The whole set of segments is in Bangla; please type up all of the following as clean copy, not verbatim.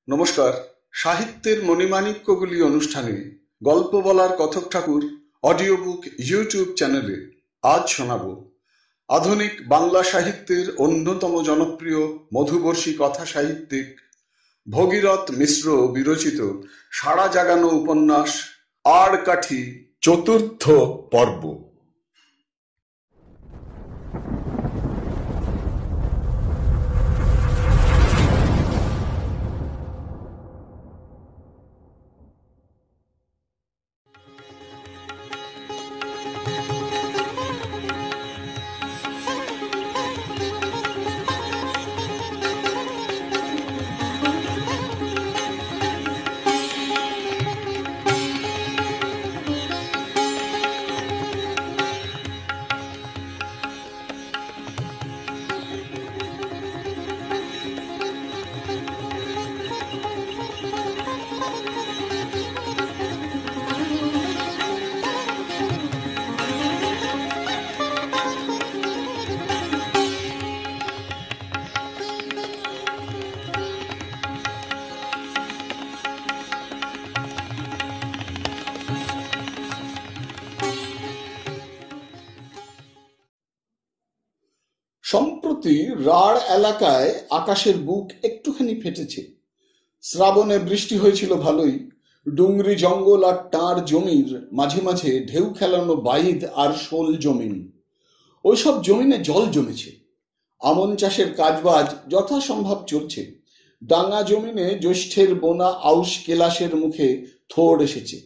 নমস্কার। সাহিত্যের মণিমাণিক্যগুলি অনুষ্ঠানে গল্প বলার কথক ঠাকুর অডিও বুক ইউটিউব চ্যানেলে আজ শোনাব আধুনিক বাংলা সাহিত্যের অন্যতম জনপ্রিয় মধুবর্ষী কথা সাহিত্যিক ভগীরথ মিশ্র বিরচিত সাড়া জাগানো উপন্যাস আড়কাঠি চতুর্থ পর্ব। সম্প্রতি রাঢ় এলাকায় আকাশের বুক একটুখানি ফেটেছে। শ্রাবণে বৃষ্টি হয়েছিল ভালোই। ডুংরি জঙ্গল আর টাঁড় জমির মাঝে মাঝে ঢেউ খেলানো বাইদ আর শোল জমিন, ওইসব জমিনে জল জমেছে। আমন চাষের কাজবাজ যথাসম্ভব চলছে। ডাঙা জমিনে জ্যৈষ্ঠের বোনা আউশ কেলাসের মুখে থোড় এসেছে।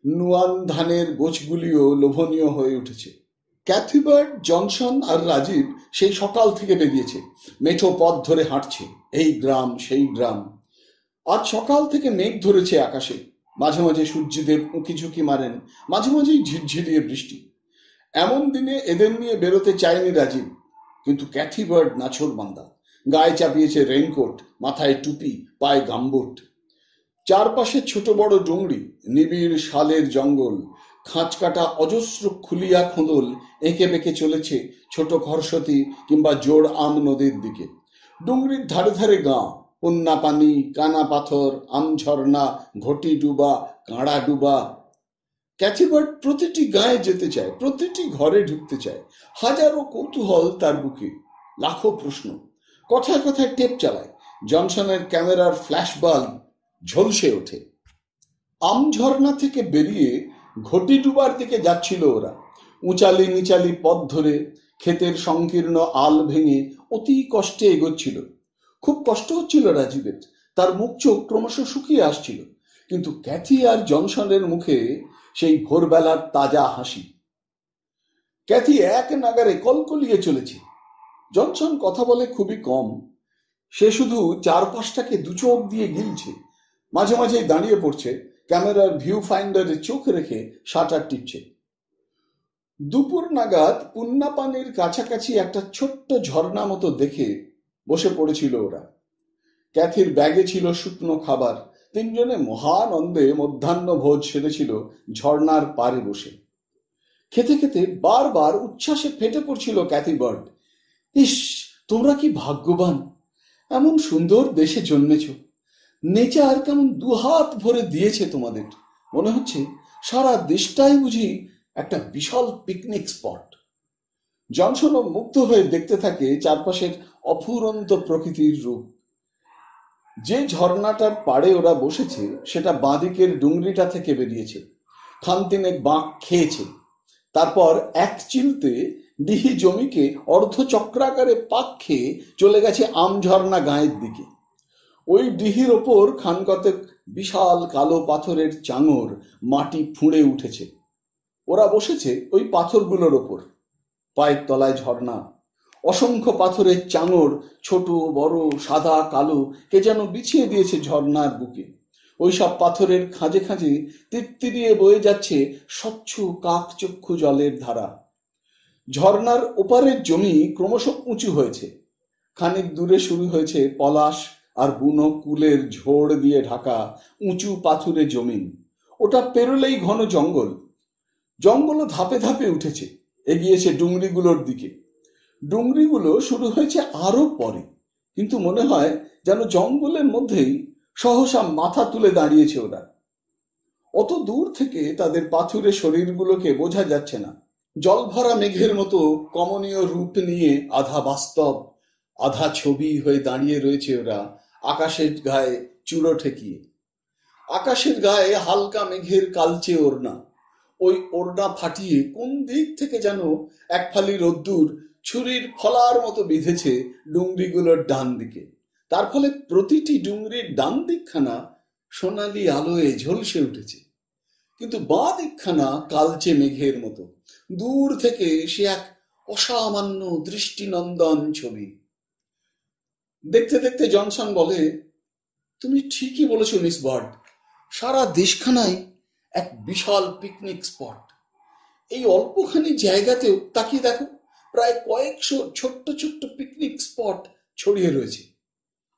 নুয়ান ধানের গোছগুলিও লোভনীয় হয়ে উঠেছে। ক্যাথি বার্ড, জনসন আর রাজীব সেই সকাল থেকে বেরিয়েছে। মেঠো পথ ধরে হাঁটছে, এই গ্রাম সেই গ্রাম। আজ সকাল থেকে মেঘ ধরেছে আকাশে। মাঝে মাঝে সূর্যদেব উঁকি ঝুঁকি মারেন, মাঝে মাঝেই ঝিরঝিরিয়ে বৃষ্টি। এমন দিনে এদের নিয়ে বেরোতে চায়নি রাজীব, কিন্তু ক্যাথি বার্ড নাছোড়বান্দা। গায়ে চাপিয়েছে রেইনকোট, মাথায় টুপি, পায়ে গামবুট। চারপাশে ছোট বড় ডুংরি, নিবিড় শালের জঙ্গল, খাঁচ কাটা অজস্র খুলিয়া খোঁদল এঁকে বেঁকে চলেছে ছোট খরস্বতী কিংবা জোড় আম নদীর দিকে। ডুংরির ধারে ধারে গাঁ, পন্না পানি, কানা পাথর, আম ঝর্ণা, ঘটি ডুবা, কাঁড়া ডুবা। ক্যাথি বার্ড প্রতিটি গায়ে যেতে চায়, প্রতিটি ঘরে ঢুকতে চায়। হাজারো কৌতূহল তার বুকে, লাখো প্রশ্ন। কথায় কথায় টেপ চালায়। জনসনের ক্যামেরার ফ্ল্যাশ বাল্ব ঝলসে ওঠে। আম ঝর্ণা থেকে বেরিয়ে ঘটি ডুবার দিকে যাচ্ছিল ওরা। উঁচালি নিচালি পথ ধরে ক্ষেতের সংকীর্ণ আল ভেঙে অতি কষ্টে এগোচ্ছিল। খুব কষ্ট হচ্ছিল রাজীবের, তার মুখ চোখ ক্রমশ শুকিয়ে আসছিল। কিন্তু ক্যাথি আর জনসনের মুখে সেই ভোরবেলার তাজা হাসি। ক্যাথি এক নাগারে কলকলিয়ে চলেছে। জনসন কথা বলে খুবই কম। সে শুধু চারপাশটাকে দু চোখ দিয়ে গিলছে। মাঝে মাঝেই দাঁড়িয়ে পড়ছে, ক্যামেরার ভিউ ফাইন্ডারে চোখ রেখে শাটার টিপছে। দুপুর নাগাদ পুন্না পানির কাছাকাছি একটা ছোট্ট ঝর্ণা মতো দেখে বসে পড়েছিল ওরা। ক্যাথির ব্যাগে ছিল শুকনো খাবার। তিনজনে মহানন্দে মধ্যাহ্ন ভোজ সেরেছিল ঝর্ণার পাড়ে বসে। খেতে খেতে বারবার উচ্ছ্বাসে ফেটে পড়ছিল ক্যাথি বার্ড। ইস, তোমরা কি ভাগ্যবান, এমন সুন্দর দেশে জন্মেছ। নেচার কেমন দুহাত ভরে দিয়েছে তোমাদের। মনে হচ্ছে সারা দেশটাই বুঝি একটা বিশাল পিকনিক স্পট। জনসনও মুগ্ধ হয়ে দেখতে থাকে চারপাশের অফুরন্ত প্রকৃতির রূপ। যে ঝর্ণাটার পাড়ে ওরা বসেছে সেটা বাঁদিকের ডুংরিটা থেকে বেরিয়েছে, খানতিনেক বাঁক খেয়েছে। তারপর এক চিলতে ডিহি জমিকে অর্ধচক্রাকারে পাক খেয়ে চলে গেছে আম ঝর্ণা গাঁয়ের দিকে। ওই ডিহির ওপর খানকতেক বিশাল কালো পাথরের চাঙর মাটি ফুঁড়ে উঠেছে। ওরা বসেছে ওই পাথরগুলোর ওপর। পায়ের তলায় ঝর্ণা। অসংখ্য পাথরের চাঙর, ছোট বড়, সাদা কালো, কে যেন বিছিয়ে দিয়েছে ঝর্ণার বুকে। ওইসব পাথরের খাঁজে খাঁজে তিত্তিরিয়ে বয়ে যাচ্ছে স্বচ্ছ কাকচক্ষু জলের ধারা। ঝর্ণার ওপারের জমি ক্রমশ উঁচু হয়েছে। খানিক দূরে শুরু হয়েছে পলাশ আর বুনো কুলের ঝোড় দিয়ে ঢাকা উঁচু পাথুরে জমিন। ওটা পেরোলেই ঘন জঙ্গল। জঙ্গলও ধাপে ধাপে উঠেছে, এগিয়েছে ডুংরিগুলোর দিকে। ডুংরিগুলো শুরু হয়েছে আরো পরে, কিন্তু মনে হয় যেন জঙ্গলের মধ্যেই সহসা মাথা তুলে দাঁড়িয়েছে ওরা। অত দূর থেকে তাদের পাথুরে শরীরগুলোকে বোঝা যাচ্ছে না। জলভরা মেঘের মতো কমনীয় রূপ নিয়ে আধা বাস্তব আধা ছবি হয়ে দাঁড়িয়ে রয়েছে ওরা আকাশের গায়ে চূড়ো ঠেকিয়ে। আকাশের গায়ে হালকা মেঘের কালচে ওড়না, ওই ওড়না ফাটিয়ে কোন দিক থেকে যেন এক ফালি রোদ্দুর ছুরির ফলার মতো বিঁধেছে ডুংরিগুলোর ডান দিকে। তার ফলে প্রতিটি ডুংরির ডান দিকখানা সোনালি আলোয় ঝলসে উঠেছে, কিন্তু বাঁ দিকখানা কালচে মেঘের মতো। দূর থেকে সে এক অসামান্য দৃষ্টিনন্দন ছবি। দেখতে দেখতে জনসন বলে, তুমি ঠিকই বলেছ মিস বার্ড, সারা দেশখানায় এক বিশাল পিকনিক স্পট। এই অল্পখানি জায়গাতেও তাকিয়ে দেখো, প্রায় কয়েকশো ছোট্ট ছোট্ট পিকনিক স্পট ছড়িয়ে রয়েছে।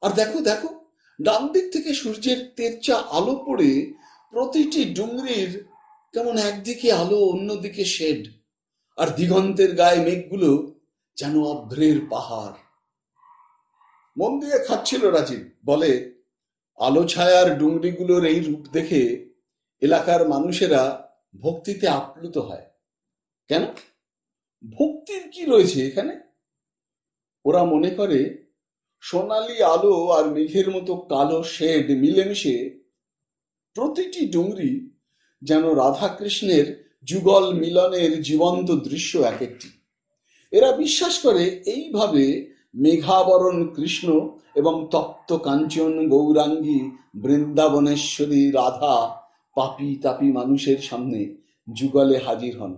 আর দেখো দেখো, ডান দিক থেকে সূর্যের তেরচা আলো পড়ে প্রতিটি ডুংরির কেমন একদিকে আলো অন্যদিকে শেড, আর দিগন্তের গায়ে মেঘগুলো যেন অভ্রের পাহাড়। মন দিয়ে খাচ্ছিল রাজীব। বলে, আলো ছায়ার ডুংরিগুলোর এই রূপ দেখে এলাকার মানুষেরা ভক্তিতে আপ্লুত হয়। কেন? ভক্তির কি রয়েছে এখানে? ওরা মনে করে সোনালি আলো আর মেঘের মতো কালো শেড মিলেমিশে প্রতিটি ডুংরি যেন রাধাকৃষ্ণের যুগল মিলনের জীবন্ত দৃশ্য এক একটি। এরা বিশ্বাস করে এইভাবে মেঘাবরণ কৃষ্ণ এবং তপ্ত কাঞ্চন গৌরাঙ্গী বৃন্দাবনেশ্বরী রাধা পাপি তাপি মানুষের সামনে যুগলে হাজির হন।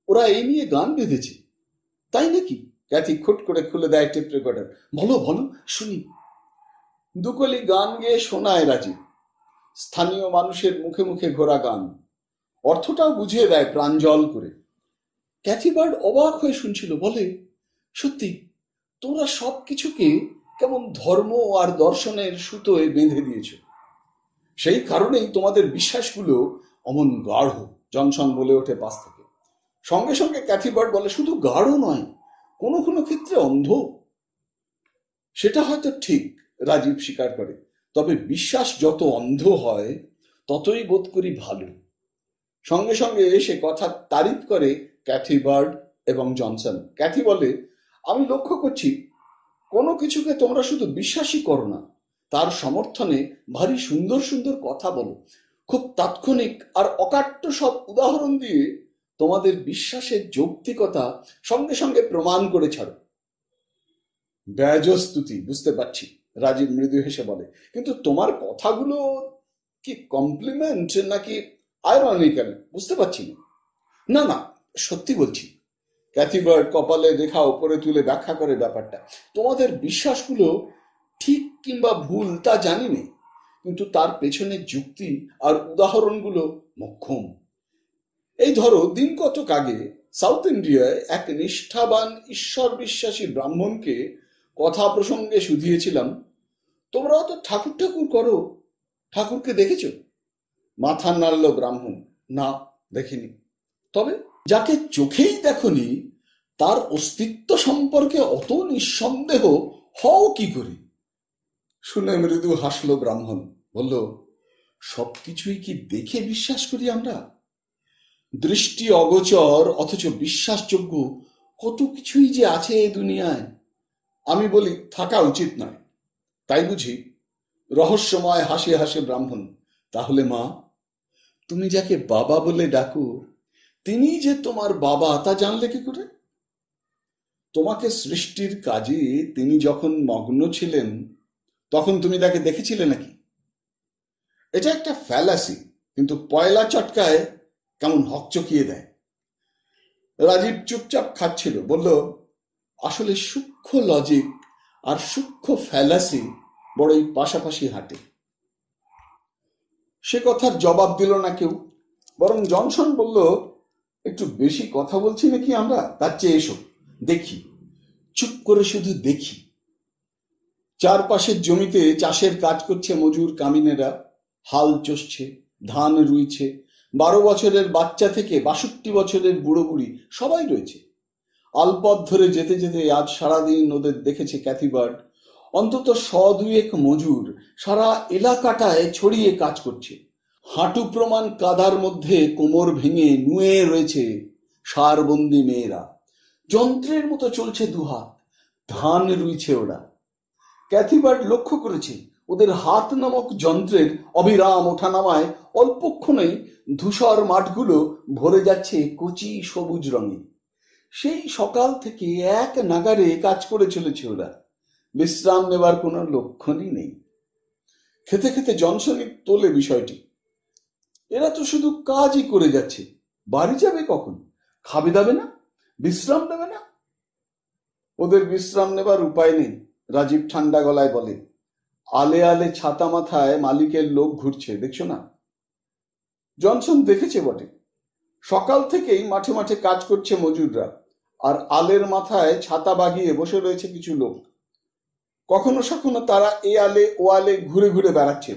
ওরা এই নিয়ে গান বেঁধেছে। তাই নাকি? ক্যাথি খুট করে খুলে দেয় টেপ রেকর্ডার। বলো বলো, শুনি। দুকলি গান গেয়ে শোনায় রাজীব, স্থানীয় মানুষের মুখে মুখে ঘোরা গান। অর্থটাও বুঝিয়ে দেয় প্রাঞ্জল করে। ক্যাথি বার্ড অবাক হয়ে শুনছিল। বলে, সত্যি তোমরা সব কিছুকে কেমন ধর্ম আর দর্শনের সুতোয় বেঁধে দিয়েছ। সেই কারণেই তোমাদের বিশ্বাসগুলো অমন গাঢ়। জনসন বলে ওঠে পাশ থেকে। সঙ্গে সঙ্গে ক্যাথি বার্ড বলে, শুধু গাঢ় নয়, কোনো কোনো ক্ষেত্রে অন্ধ। সেটা হয়তো ঠিক, রাজীব স্বীকার করে। তবে বিশ্বাস যত অন্ধ হয় ততই বোধ করি ভালো। সঙ্গে সঙ্গে সে কথা তারিফ করে ক্যাথি বার্ড এবং জনসন। ক্যাথি বলে, আমি লক্ষ্য করছি কোনো কিছুকে তোমরা শুধু বিশ্বাসই করো না, তার সমর্থনে ভারী সুন্দর সুন্দর কথা বলো। খুব তাৎক্ষণিক আর অকাট্য সব উদাহরণ দিয়ে তোমাদের বিশ্বাসের যৌক্তিকতা সঙ্গে সঙ্গে প্রমাণ করে ছাড়ো। ব্যয়স্তুতি, বুঝতে পারছি, রাজীব মৃদু হেসে বলে, কিন্তু তোমার কথাগুলো কি কমপ্লিমেন্ট নাকি আইরনিক্যাল বুঝতে পারছি না। না না, সত্যি বলছি। ক্যাথি বার্ড কপালে রেখা উপরে তুলে ব্যাখ্যা করে ব্যাপারটা। তোমাদের বিশ্বাসগুলো ঠিক কিংবা ভুল তা জানি না, কিন্তু তার পেছনে যুক্তি আর উদাহরণগুলো মোক্ষম। এই ধরো, দিন কতক আগে সাউথ ইন্ডিয়ায় এক নিষ্ঠাবান ঈশ্বর বিশ্বাসী ব্রাহ্মণকে কথা প্রসঙ্গে শুধিয়েছিলাম, তোমরাও তো ঠাকুর ঠাকুর করো, ঠাকুরকে দেখেছ? মাথা নাড়ল ব্রাহ্মণ। না, দেখিনি। তবে যাকে চোখেই দেখনি তার অস্তিত্ব সম্পর্কে অত নিঃসন্দেহ হও কি করে? শুনে মৃদু হাসল ব্রাহ্মণ। বলল, সবকিছুই কি দেখে বিশ্বাস করি আমরা? দৃষ্টি অগোচর অথচ বিশ্বাসযোগ্য কত কিছুই যে আছে এই দুনিয়ায়। আমি বলি থাকা উচিত নয়, তাই বুঝি? রহস্যময় হাসি হাসে ব্রাহ্মণ। তাহলে মা, তুমি যাকে বাবা বলে ডাকো তিনি যে তোমার বাবা তা জানলে কি করে? তোমাকে সৃষ্টির কাজে তিনি যখন মগ্ন ছিলেন তখন তুমি তাকে দেখেছিলে নাকি? এটা একটা ফ্যালাসি, কিন্তু পয়লা চটকায় কেমন হকচকিয়ে দেয়। রাজীব চুপচাপ খাচ্ছিল। বলল, আসলে সূক্ষ্ম লজিক আর সূক্ষ্ম ফ্যালাসি বড়ই পাশাপাশি হাঁটে। সে কথার জবাব দিল না কেউ, বরং জনসন বলল, একটু বেশি কথা বলছি নাকি আমরা? তার চেয়ে এসো দেখি, চুপ করে শুধু দেখি। চারপাশের জমিতে চাষের কাজ করছে মজুর কামিনেরা। হাল চষছে, ধান রুইছে। 12 বছরের বাচ্চা থেকে 62 বছরের বুড়ো বুড়ি সবাই রয়েছে। আলপথ ধরে যেতে যেতে আজ সারাদিন ওদের দেখেছে ক্যাথি বার্ড। অন্তত 100-2 মজুর সারা এলাকাটায় ছড়িয়ে কাজ করছে। হাঁটু প্রমাণ কাদার মধ্যে কোমর ভেঙে নুয়ে রয়েছে সারবন্দি মেয়েরা। যন্ত্রের মতো চলছে দুহাত, ধান রুইছে ওরা। ক্যাথিবার্ড লক্ষ্য করেছে ওদের হাত নামক যন্ত্রের অবিরাম ওঠানামায় অল্পক্ষণেই ধূসর মাঠগুলো ভরে যাচ্ছে কচি সবুজ রঙে। সেই সকাল থেকে এক নাগারে কাজ করে চলেছে ওরা, বিশ্রাম নেবার কোনো লক্ষণই নেই। খেতে খেতে জনসনই তোলে বিষয়টি। এরা তো শুধু কাজই করে যাচ্ছে, বাড়ি যাবে কখন? খাবে দাবে না, বিশ্রাম নেবে না? ওদের বিশ্রাম নেবার উপায় নেই, রাজীব ঠান্ডা গলায় বলে। আলে আলে ছাতা মাথায় মালিকের লোক ঘুরছে, দেখছো না? জনসন দেখেছে বটে। সকাল থেকেই মাঠে মাঠে কাজ করছে মজুররা, আর আলের মাথায় ছাতা বাগিয়ে বসে রয়েছে কিছু লোক। কখনো সখনো তারা এ আলে ও আলে ঘুরে ঘুরে বেড়াচ্ছে।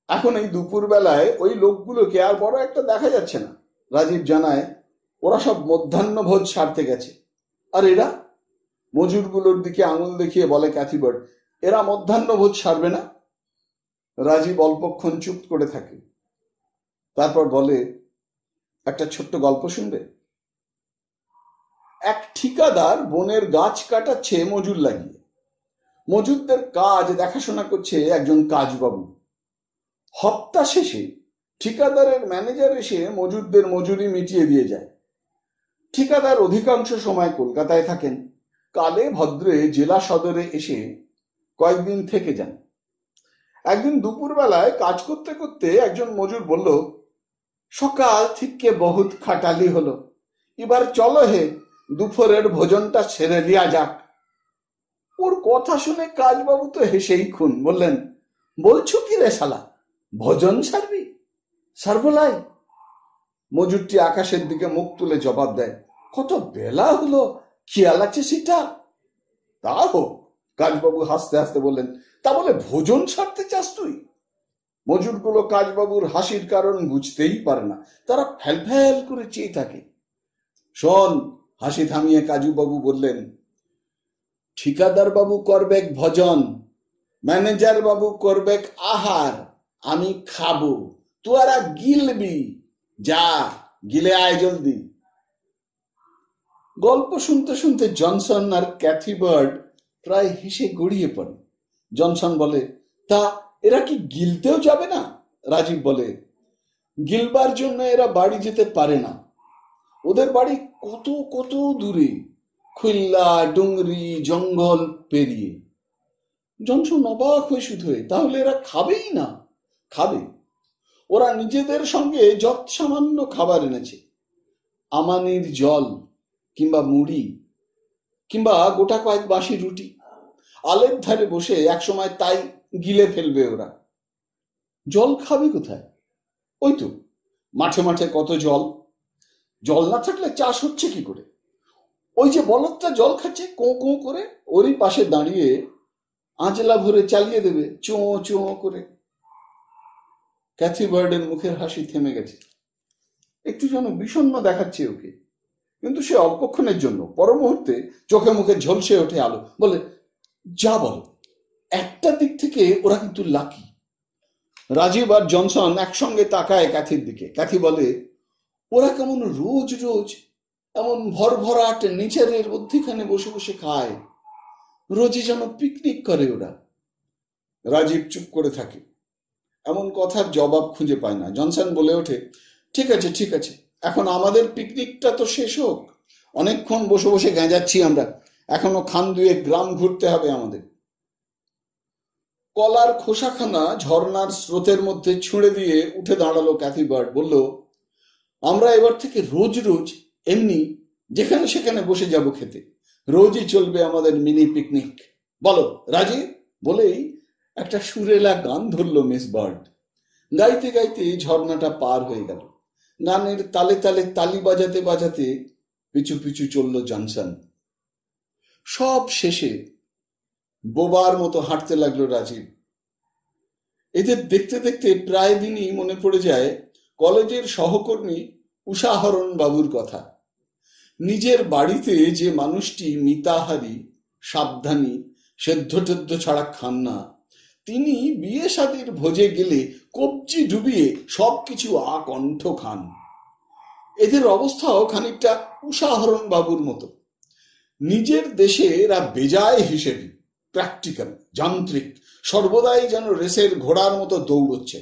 এখন এই দুপুর বেলায় ওই লোকগুলোকে আর বড় একটা দেখা যাচ্ছে না। রাজীব জানায় ওরা সব মধ্যাহ্নভোজ সারতে গেছে। আর এরা? মজুরগুলোর দিকে আঙুল দেখিয়ে বলে ক্যাথিবার্ড, এরা মধ্যাহ্নভোজ সারবে না? রাজীব অল্পক্ষণ চুপ করে থাকে, তারপর বলে, একটা ছোট্ট গল্প শুনবে? এক ঠিকাদার বনের গাছ কাটাচ্ছে মজুর লাগিয়ে। মজুরদের কাজ দেখাশোনা করছে একজন কাজবাবু। হপ্তা শেষে ঠিকাদারের ম্যানেজার এসে মজুরদের মজুরি মিটিয়ে দিয়ে যায়। ঠিকাদার অধিকাংশ সময় কলকাতায় থাকেন, কালে ভদ্রে জেলা সদরে এসে কয়েকদিন থেকে যান। একদিন দুপুর বেলায় কাজ করতে করতে একজন মজুর বলল, সকাল থেকে বহুত খাটালি হলো, এবার চলো হে দুপুরের ভোজনটা ছেড়ে দেয়া যাক। ওর কথা শুনে কাজবাবু তো হেসেই খুন, বললেন, বলছো কি রে শালা, ভোজন সারবি? সারবলাই? মজুরটি আকাশের দিকে মুখ তুলে জবাব দেয়, কত বেলা হলো, খেয়াল আছে সেটা? তা হোক, কাজবাবু হাসতে হাসতে বললেন, তা বলে ভোজন সারতে চাস তুই? মজুরগুলো কাজবাবুর হাসির কারণ বুঝতেই পারে না, তারা ফ্যাল ফ্যাল করে চেয়ে থাকে। শোন, হাসি থামিয়ে কাজুবাবু বললেন, ঠিকাদার বাবু করবেক ভজন, ম্যানেজার বাবু করবেক আহার, আমি খাবো, তোরা গিলবি, যা গিলে আয় জলদি। গল্প শুনতে শুনতে জনসন আর ক্যাথিবার্ড প্রায় হেসে গড়িয়ে পড়ে। জনসন বলে, তা এরা কি গিলতেও যাবে না? রাজীব বলে, গিলবার জন্য এরা বাড়ি যেতে পারে না, ওদের বাড়ি কত কত দূরে, খুলনা ডুংরি জঙ্গল পেরিয়ে। জনসন অবাক হয়ে শুধু, তাহলে এরা খাবেই না? খাবে। ওরা নিজেদের সঙ্গে যত সামান্য খাবার এনেছে, আমানির জল কিংবা মুড়ি কিংবা গোটা কয়েক বাসি রুটি। আলের ধারে বসে একসময় তাই গিলে ফেলবে ওরা। জল খাবে কোথায়? ওই তো মাঠে মাঠে কত জল, জল না থাকলে চাষ হচ্ছে কি করে? ওই যে বলদটা জল খাচ্ছে কোঁ কোঁ করে, ওরই পাশে দাঁড়িয়ে আঁচলা ভরে চালিয়ে দেবে চোঁ চোঁ করে। ক্যাথিবার্ডের মুখের হাসি থেমে গেছে, একটু যেন বিষণ্ণ দেখাচ্ছে ওকে, কিন্তু সে অল্পক্ষণের জন্য। পর মুহূর্তে চোখে মুখে ঝলসে ওঠে আলো, বলে, যা বল, একটা দিক থেকে ওরা কিন্তু লাকি। রাজীব আর জনসন একসঙ্গে তাকায় ক্যাথির দিকে। ক্যাথি বলে, ওরা কেমন রোজ রোজ এমন ভরভরাট নেচারের মধ্যখানে বসে বসে খায়, রোজই যেন পিকনিক করে ওরা। রাজীব চুপ করে থাকে, এমন কথার জবাব খুঁজে পায় না। জনসন বলে ওঠে, ঠিক আছে ঠিক আছে, এখন আমাদের পিকনিকটা তো শেষ হোক, অনেকক্ষণ বসে বসে গেঁজাচ্ছি আমরা, এখনো খান দুয়েক গ্রাম ঘুরতে হবে আমাদের। কলার খোসাখানা ঝর্ণার স্রোতের মধ্যে ছুঁড়ে দিয়ে উঠে দাঁড়ালো ক্যাথিবার্ড, বলল, আমরা এবার থেকে রোজ রোজ এমনি যেখানে সেখানে বসে যাব খেতে, রোজই চলবে আমাদের মিনি পিকনিক, বলো রাজি? বলেই একটা সুরেলা গান ধরলো মিস বার্ড। গাইতে গাইতে ঝর্ণাটা পার হয়ে গেল। গানের তালে তালে তালি বাজাতে বাজাতে পিছু পিছু চলল জনসন। সব শেষে বোবার মতো হাঁটতে লাগলো রাজীব। এদের দেখতে দেখতে প্রায় দিনই মনে পড়ে যায় কলেজের সহকর্মী উষাহরণ বাবুর কথা। নিজের বাড়িতে যে মানুষটি মিতাহারী, সাবধানী, সেদ্ধ টেদ্ধ ছাড়া খান না। তিনি বিয়ে শাদীর ভোজে গেলে কবজি ডুবিয়ে সবকিছু আকণ্ঠ খান। এদের অবস্থাও খানিকটা উষাহরণ বাবুর মতো। নিজের দেশে এরা বেজায় হিসেবে, প্র্যাকটিক্যাল, যান্ত্রিক, সর্বদাই যেন রেসের ঘোড়ার মতো দৌড়চ্ছে।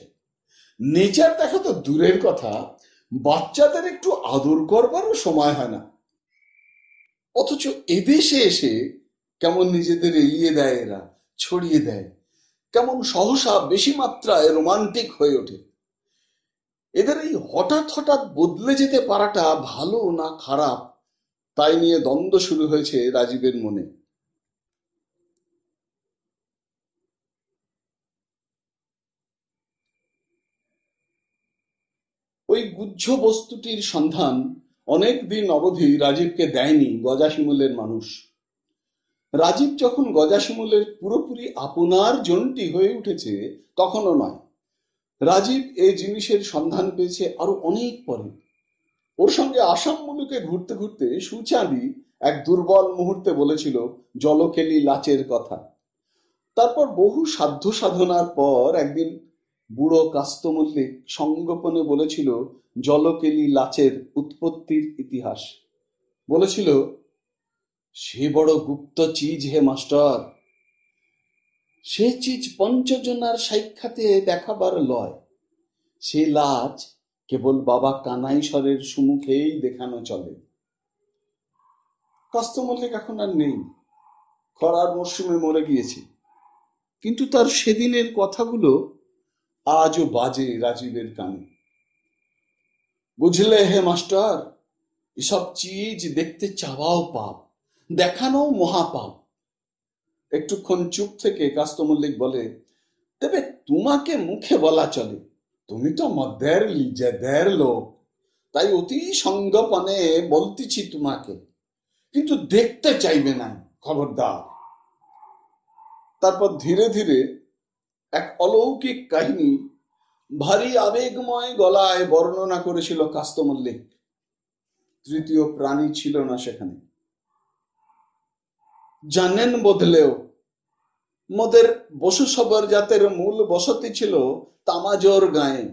নেচার দেখা তো দূরের কথা, বাচ্চাদের একটু আদর করবারও সময় হয় না। অথচ এদেশে এসে কেমন নিজেদের এলিয়ে দেয় এরা, ছড়িয়ে দেয়, কেমন সহসা বেশি মাত্রায় রোমান্টিক হয়ে ওঠে। এদের এই হঠাৎ হঠাৎ বদলে যেতে পারাটা ভালো না খারাপ, তাই নিয়ে দ্বন্দ্ব শুরু হয়েছে রাজীবের মনে। ওই গুহ্য বস্তুটির সন্ধান অনেক দিন অবধি রাজীবকে দেয়নি গজাশিমুলের মানুষ। রাজীব যখন গজাশিমুলের পুরোপুরি আপনার জনটি হয়ে উঠেছে তখনও নয়। রাজীব এই জিনিসের সন্ধান পেয়েছে আরো অনেক পরে। ওর সঙ্গে আসাম মুলুকে ঘুরতে ঘুরতে সুচাঁদি এক দুর্বল মুহূর্তে বলেছিল জলকেলি লাচের কথা। তারপর বহু সাধ্য সাধনার পর একদিন বুড়ো কাস্ত মল্লিক সঙ্গোপনে বলেছিল জলকেলি লাচের উৎপত্তির ইতিহাস। বলেছিল, সে বড় গুপ্ত চিজ হে মাস্টার, সে চিজ পঞ্চজনার সাক্ষাতে দেখাবার লয়, সে লাচ কেবল বাবা কানাইশ্বরের সম্মুখেই দেখানো চলে। কাস্ত মল্লিক এখন আর নেই, খরার মরশুমে মরে গিয়েছে, কিন্তু তার সেদিনের কথাগুলো আজও বাজে রাজীবের কানে। বুঝলে হে মাস্টার, এসব চিজ দেখতে চাওয়াও পাপ, দেখানো মহাপাপ। একটুক্ষণ চুপ থেকে কাস্ত মল্লিক বলে, তবে তোমাকে মুখে বলা চলে, তুমি তো মধ্যের লিজেদের লোক, তাই অতি সঙ্গোপনে বলতেছি তোমাকে, কিন্তু দেখতে চাইবে না, খবরদার। তারপর ধীরে ধীরে এক অলৌকিক কাহিনী ভারী আবেগময় গলায় বর্ণনা করেছিল কাস্ত মল্লিক। তৃতীয় প্রাণী ছিল না সেখানে। জানেন বদলেও মোদের বসু সবর জাতের মূল বসতি ছিল তামাজোর গায়ে।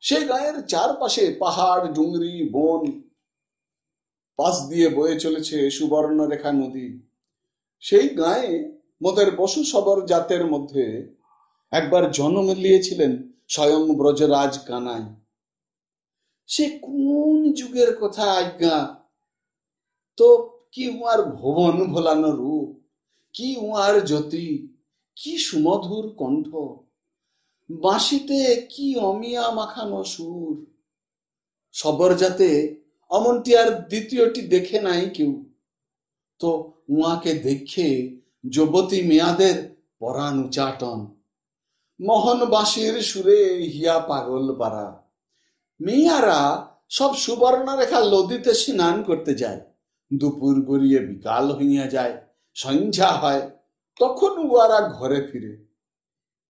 সেই গায়ের চারপাশে পাহাড়, ডুংরি, বন, পাশ দিয়ে বয়ে চলেছে সুবর্ণরেখা নদী। সেই গায়ে মোদের বসু সবর জাতের মধ্যে একবার জন্ম নিয়েছিলেন স্বয়ং ব্রজরাজ কানাই। সে কোন যুগের কথা আজ্ঞা! তো কি উহার ভুবন ভোলানো রূপ, কি উহার জ্যোতি, কি সুমধুর কণ্ঠ, বাঁশিতে কি অমিয়া মাখানো সুর। সবর জাতে অমনটি আর দ্বিতীয়টি দেখে নাই কেউ। তো উহাকে দেখে যুবতী মেয়াদের পরাণ উচাটন, মোহন বাঁশির সুরে হিয়া পাগল পারা। মেয়ারা সব সুবর্ণরেখা নদীতে স্নান করতে যায়। দুপুর গড়িয়ে বিকাল হইয়া যায়, সন্ধ্যা হয়, তখন উহারা ঘরে ফিরে।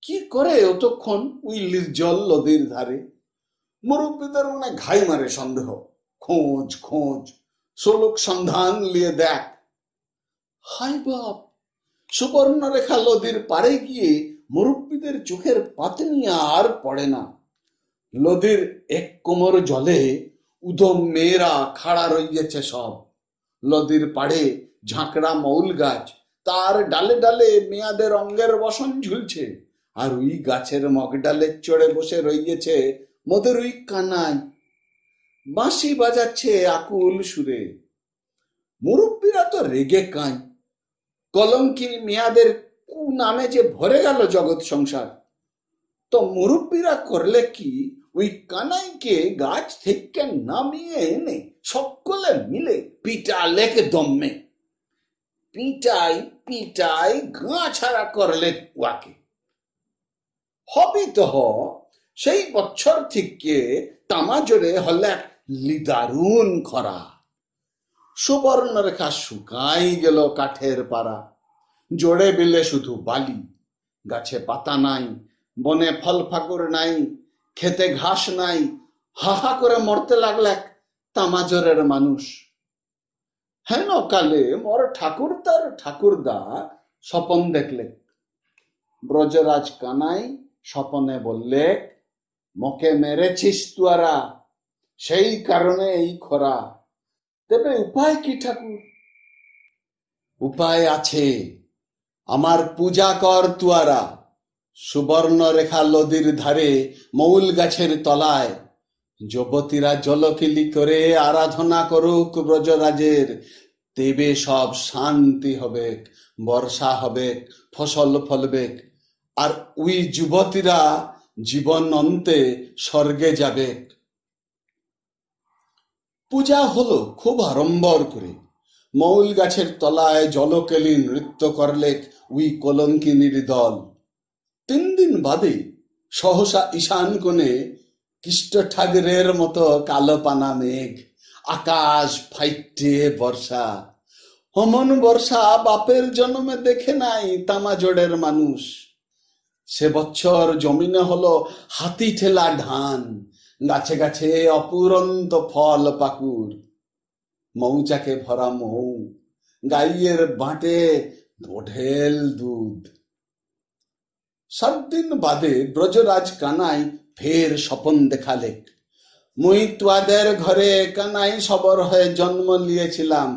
কি করে অতক্ষণ ওই নির্জল নদীর ধারে? মুরব্বীদের মনে ঘাই মারে সন্দেহ। খোঁজ খোঁজ, সোলক সন্ধান লিয়ে দেখ। হাই বাপ, সুবর্ণরেখা নদীর পাড়ে গিয়ে মুরব্বীদের চোখের পাতনি আর পড়ে না। নদীর এক কোমর জলে উদম মেয়েরা খাড়া রইয়েছে সব। নদীর পাড়ে ঝাঁকড়া মৌল গাছ, তার ডালে ডালে মেয়াদের অঙ্গের বসন ঝুলছে, আর ওই গাছের মগডালে চড়ে বসে রইয়েছে মোদের ওই কানাই, বাঁশি বাজাচ্ছে আকুল সুরে। মুরব্বীরা তো রেগে কাঁই, কলঙ্কিনী মেয়াদের কু নামে যে ভরে গেল জগৎ সংসার। তো মুরব্বীরা করলে কি, ওই কানাইকে গাছ থেকে নামিয়ে এনে সকলে মিলে পিটালে দমে। পিটাই পিটাই গা ছাড়া করলে ওয়াকে। হবি তো সেই বছর থেকে তামাজোরে হলে লিদারুন খরা। সুবর্ণরেখা শুকাই গেল কাঠের পাড়া। জোড়ে বিলে শুধু বালি, গাছে পাতা নাই, বনে ফল ফাকর নাই, খেতে ঘাস নাই। হাহা করে মরতে লাগলে তামাজরের মানুষ। হেন কালে মোর ঠাকুরদার ঠাকুরদা স্বপন দেখলে। ব্রজরাজ কানাই স্বপনে বললে, মোকে মেরেছিস তুয়ারা, সেই কারণে এই খরা। তবে উপায় কি ঠাকুর? উপায় আছে, আমার পূজা কর তুয়ারা। সুবর্ণ রেখা নদীর ধারে মৌল গাছের তলায় যুবতীরা জলকিলি করে আরাধনা করুক ব্রজরাজের, তেবে সব শান্তি হবে, বর্ষা হবে, ফসল ফলবে, আর ওই যুবতীরা জীবন অন্তে স্বর্গে যাবে। পূজা হলো খুব আড়ম্বর করে। মৌল গাছের তলায় জলকেলি নৃত্য করলে ওই কলঙ্কিনীর দল। 3 দিন বাদে সহসা ঈশান কোণে কৃষ্ট ঠাকুরের মতো কালো পানা মেঘ, আকাশ ফাইটে বর্ষা। অমন বর্ষা বাপের জন্মে দেখে নাই তামা জোড়ের মানুষ। সে বছর জমিনে হলো হাতি ঠেলা ধান, গাছে গাছে অপুরন্ত ফল পাকুর, মৌচাকে ভরা মৌ, গাইয়ের বাঁটে ঢেল দুধ। 7 দিন বাদে ব্রজরাজ কানাই ফের স্বপন দেখালে, মুই তোয়াদের ঘরে কানাই সবর হয়ে জন্ম নিয়েছিলাম।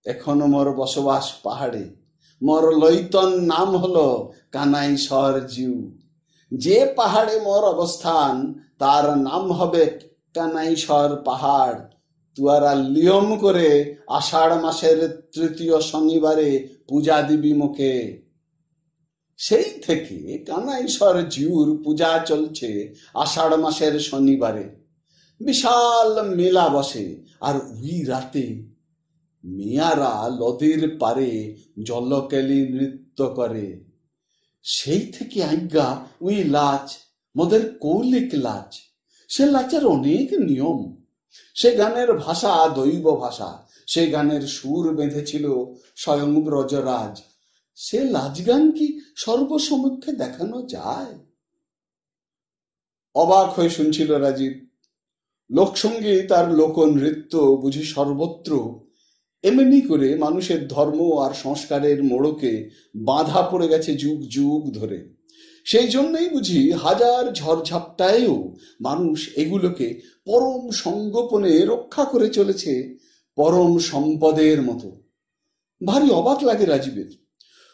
এখন মোর বসবাস পাহাড়ে, মোর লইতন নাম হলো কানাইশ্বর জিউ। যে পাহাড়ে মোর অবস্থান তার নাম হবে কানাইশ্বর পাহাড়। তুয়ারা নিয়ম করে আষাঢ় মাসের 3য় শনিবারে পূজা দিবি মুখে। সেই থেকে কানাইশ্বর জিউর পূজা চলছে আষাঢ় মাসের শনিবারে। বিশাল মেলা বসে, আর ওই রাতে মেয়ারা নদীর পারে জলকেলি নৃত্য করে। সেই থেকে আজ্ঞা ওই লাচ মোদের কৌলিক লাচ। সে লাচের অনেক নিয়ম। সে গানের ভাষা দৈব ভাষা, সে গানের সুর বেঁধেছিল স্বয়ং ব্রজরাজ। সে লাচ গান কি সর্বসমক্ষে দেখানো যায়? অবাক হয়ে শুনছিল রাজীব। লোকসঙ্গীত আর লোকনৃত্য বুঝি সর্বত্র এমনি করে মানুষের ধর্ম আর সংস্কারের মোড়কে বাঁধা পড়ে গেছে যুগ যুগ ধরে। সেই জন্যই বুঝি হাজার ঝড়ঝাপটায়ও মানুষ এগুলোকে পরম সংগোপনে রক্ষা করে চলেছে পরম সম্পদের মতো। ভারী অবাক লাগে রাজীবের।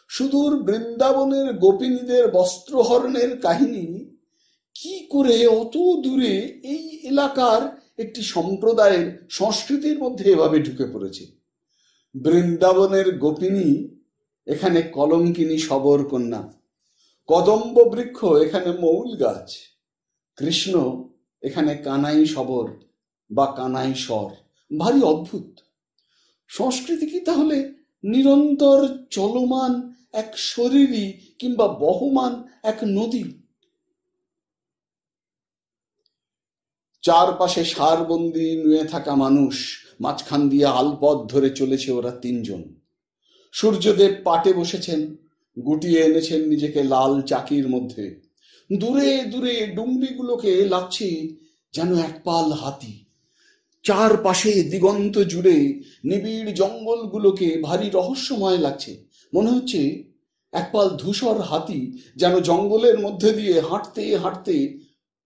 সুদূর বৃন্দাবনের গোপিনীদের বস্ত্রহরণের কাহিনী কি করে অত দূরে এই এলাকার একটি সম্প্রদায়ের সংস্কৃতির মধ্যে এভাবে ঢুকে পড়েছে। বৃন্দাবনের গোপিনী এখানে কলঙ্কিনী শবর কন্যা, কদম্ব বৃক্ষ এখানে মৌল গাছ, কৃষ্ণ এখানে কানাই শবর বা কানাইশ্বর। ভারী অদ্ভুত। সংস্কৃতি কি তাহলে নিরন্তর চলমান এক শরীরই কিংবা বহমান এক নদী? চারপাশে সারবন্দি নুয়ে থাকা মানুষ, মাঝখান দিয়ে আলপথ ধরে চলেছে ওরা 3 জন। সূর্যদেব পাটে বসেছেন, গুটিয়ে এনেছেন নিজেকে লাল চাকির মধ্যে। দূরে দূরে ডুংরিগুলোকে লাগছে যেন একপাল হাতি। চারপাশে দিগন্ত জুড়ে নিবিড় জঙ্গলগুলোকে ভারী রহস্যময় লাগছে। মনে হচ্ছে একপাল ধূসর হাতি যেন জঙ্গলের মধ্যে দিয়ে হাঁটতে হাঁটতে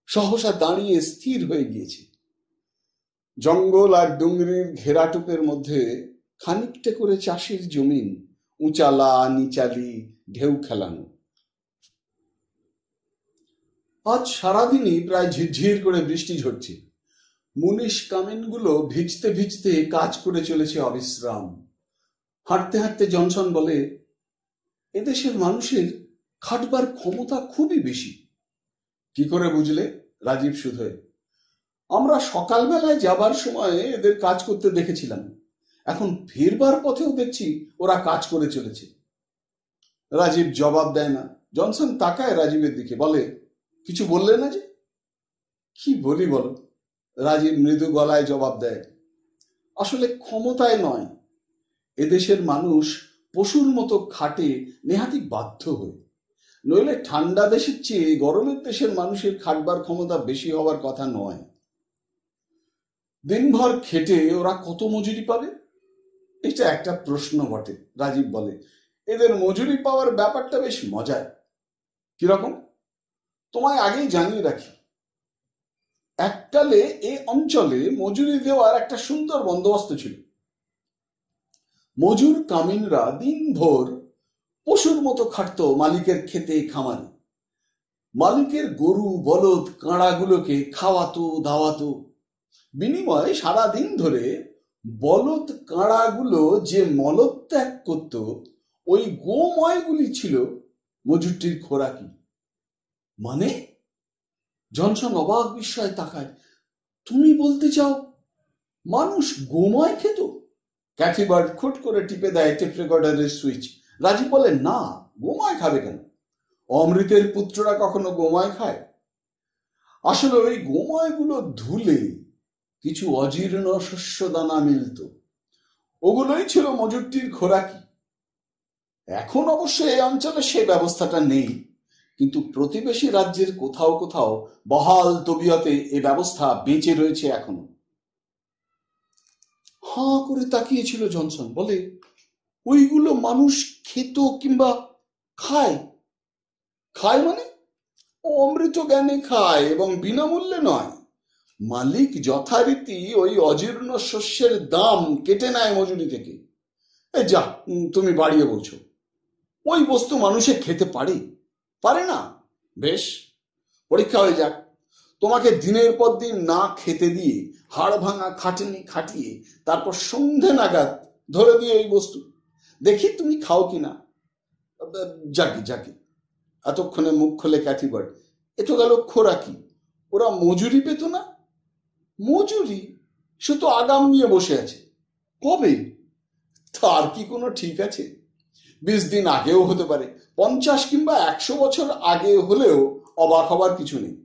সহসা দাঁড়িয়ে স্থির হয়ে গিয়েছে। জঙ্গল আর ডুংরির ঘেরাটুপের মধ্যে খানিকটা করে চাষের জমিন, উঁচালা নিচালি, ঢেউ খেলানো। আজ সারাদিনই প্রায় ঝিরঝির করে বৃষ্টি ঝরছে। মুনিশ কামিনগুলো ভিজতে ভিজতে কাজ করে চলেছে অবিশ্রাম। হাঁটতে হাঁটতে জনসন বলে, এদেশের মানুষের খাটবার ক্ষমতা খুবই বেশি। কি করে বুঝলে? রাজীব শুধোয়, আমরা সকালবেলায় যাবার সময় এদের কাজ করতে দেখেছিলাম, এখন ফিরবার পথেও দেখছি ওরা কাজ করে চলেছে। রাজীব জবাব দেয় না। জনসন তাকায় রাজীবের দিকে, বলে, কিছু বললে না যে? কি বলি বলো? রাজীব মৃদু গলায় জবাব দেয়, আসলে ক্ষমতায় নয়, এদেশের মানুষ পশুর মতো খাটে নেহাতি বাধ্য হয়ে। নইলে ঠান্ডা দেশের চেয়ে গরমের দেশের মানুষের খাটবার ক্ষমতা বেশি হওয়ার কথা নয়। দিনভর খেটে ওরা কত মজুরি পাবে? এটা একটা প্রশ্ন বটে। রাজীব বলে, এদের মজুরি পাওয়ার ব্যাপারটা বেশ মজার। কিরকম তোমায় আগেই জানিয়ে রাখি, এককালে এ অঞ্চলে মজুরি দেওয়ার একটা সুন্দর বন্দোবস্ত ছিল। মজুর কামিনরা দিনভর পশুর মতো খাটতো মালিকের ক্ষেতে খামারে। মালিকের গরু বলদ কাঁড়াগুলোকে খাওয়াতো দাওয়াতো, বিনিময়ে সারাদিন ধরে বলদ কাঁড়াগুলো যে মলত্যাগ করত, ওই গোময়গুলি ছিল মজুরটির খোরাকি। মানে? জনসন অবাক বিস্ময়ে তাকায়। তুমি বলতে চাও মানুষ গোময় খেত? ক্যাথি বার্ড খুট করে টিপে দেয় টেপ রেকর্ডারের সুইচ। রাজীব বলে, না, গোময় খাবে কেন? অমৃতের পুত্ররা কখনো গোময় খায়? আসলে ওই গোময়গুলো ধুলে কিছু অজীর্ণ শস্য দানা মিলত, ওগুলোই ছিল মজুরটির খোরাকি। এখন অবশ্য এই অঞ্চলে সে ব্যবস্থাটা নেই, কিন্তু প্রতিবেশী রাজ্যের কোথাও কোথাও বহাল তবিয়তে এ ব্যবস্থা বেঁচে রয়েছে এখনো। হাঁ করে তাকিয়েছিল জনসন। বলে, ওইগুলো মানুষ খেত কিংবা খায়? খায় মানে? অমৃত জ্ঞানে খায়, এবং বিনামূল্যে নয়। মালিক যথারীতি ওই অজীর্ণ শস্যের দাম কেটে নেয় মজুরি থেকে। যা, তুমি বাড়িয়ে বলছো। ওই বস্তু মানুষে খেতে পারে? পারে না? বেশ, পরীক্ষা হয়ে যাক। তোমাকে দিনের পর দিন না খেতে দিয়ে হাড় ভাঙা খাটনি খাটিয়ে তারপর সন্ধে নাগাদ ধরে দিয়ে এই বস্তু, দেখি তুমি খাও কিনা। যাকে যাকে, এতক্ষণে মুখ খোলে ক্যাথি বার্ড। এ তো গেল খোরাকি। ওরা মজুরি পেত না? মজুরি? সে তো আগাম নিয়ে বসে আছে। কবে? তার কি কোনো ঠিক আছে? 20 দিন আগেও হতে পারে, 50 কিংবা 100 বছর আগে হলেও অবাক হবার কিছু নেই।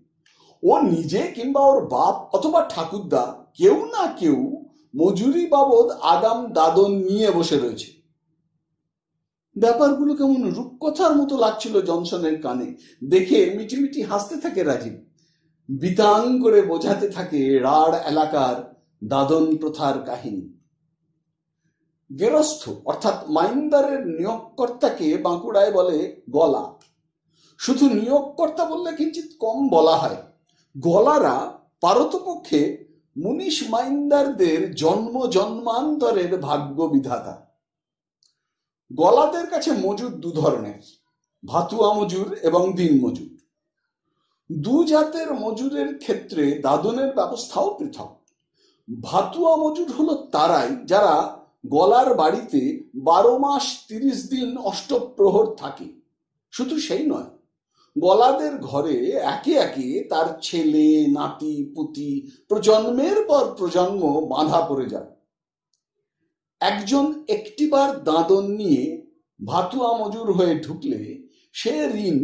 ও নিজে কিংবা ওর বাপ অথবা ঠাকুরদা কেউ না কেউ মজুরি বাবদ আগাম দাদন নিয়ে বসে রয়েছে। ব্যাপারগুলো কেমন রূপকথার মতো লাগছিল জনসনের কানে। দেখে মিটিমিটি হাসতে থাকে রাজীব। বিতাং করে বোঝাতে থাকে রাঢ় এলাকার দাদন প্রথার কাহিনী। গেরস্থ অর্থাৎ মাইন্দারের নিয়োগকর্তাকে বাঁকুড়ায় বলে গলা। শুধু নিয়োগকর্তা বললে কিঞ্চিত কম বলা হয়। গলারা পারতপক্ষে মুনিশ মাইন্দারদের জন্ম জন্মান্তরের ভাগ্য বিধাতা। গলাদের কাছে মজুর দু ধরনের, ভাতুয়া মজুর এবং দিন মজুর। দু জাতের মজুরের ক্ষেত্রে দাদনের ব্যবস্থাও পৃথক। ভাতুয়া মজুর হলো তারাই যারা গলার বাড়িতে 12 মাস 30 দিন অষ্টপ্রহর থাকে। শুধু সেই নয়, গলাদের ঘরে একে একে তার ছেলে নাতি পুতি প্রজন্মের পর প্রজন্ম বাঁধা পড়ে যায়। একজন একটিবার দাদন নিয়ে ভাতুয়া মজুর হয়ে ঢুকলে সে ঋণ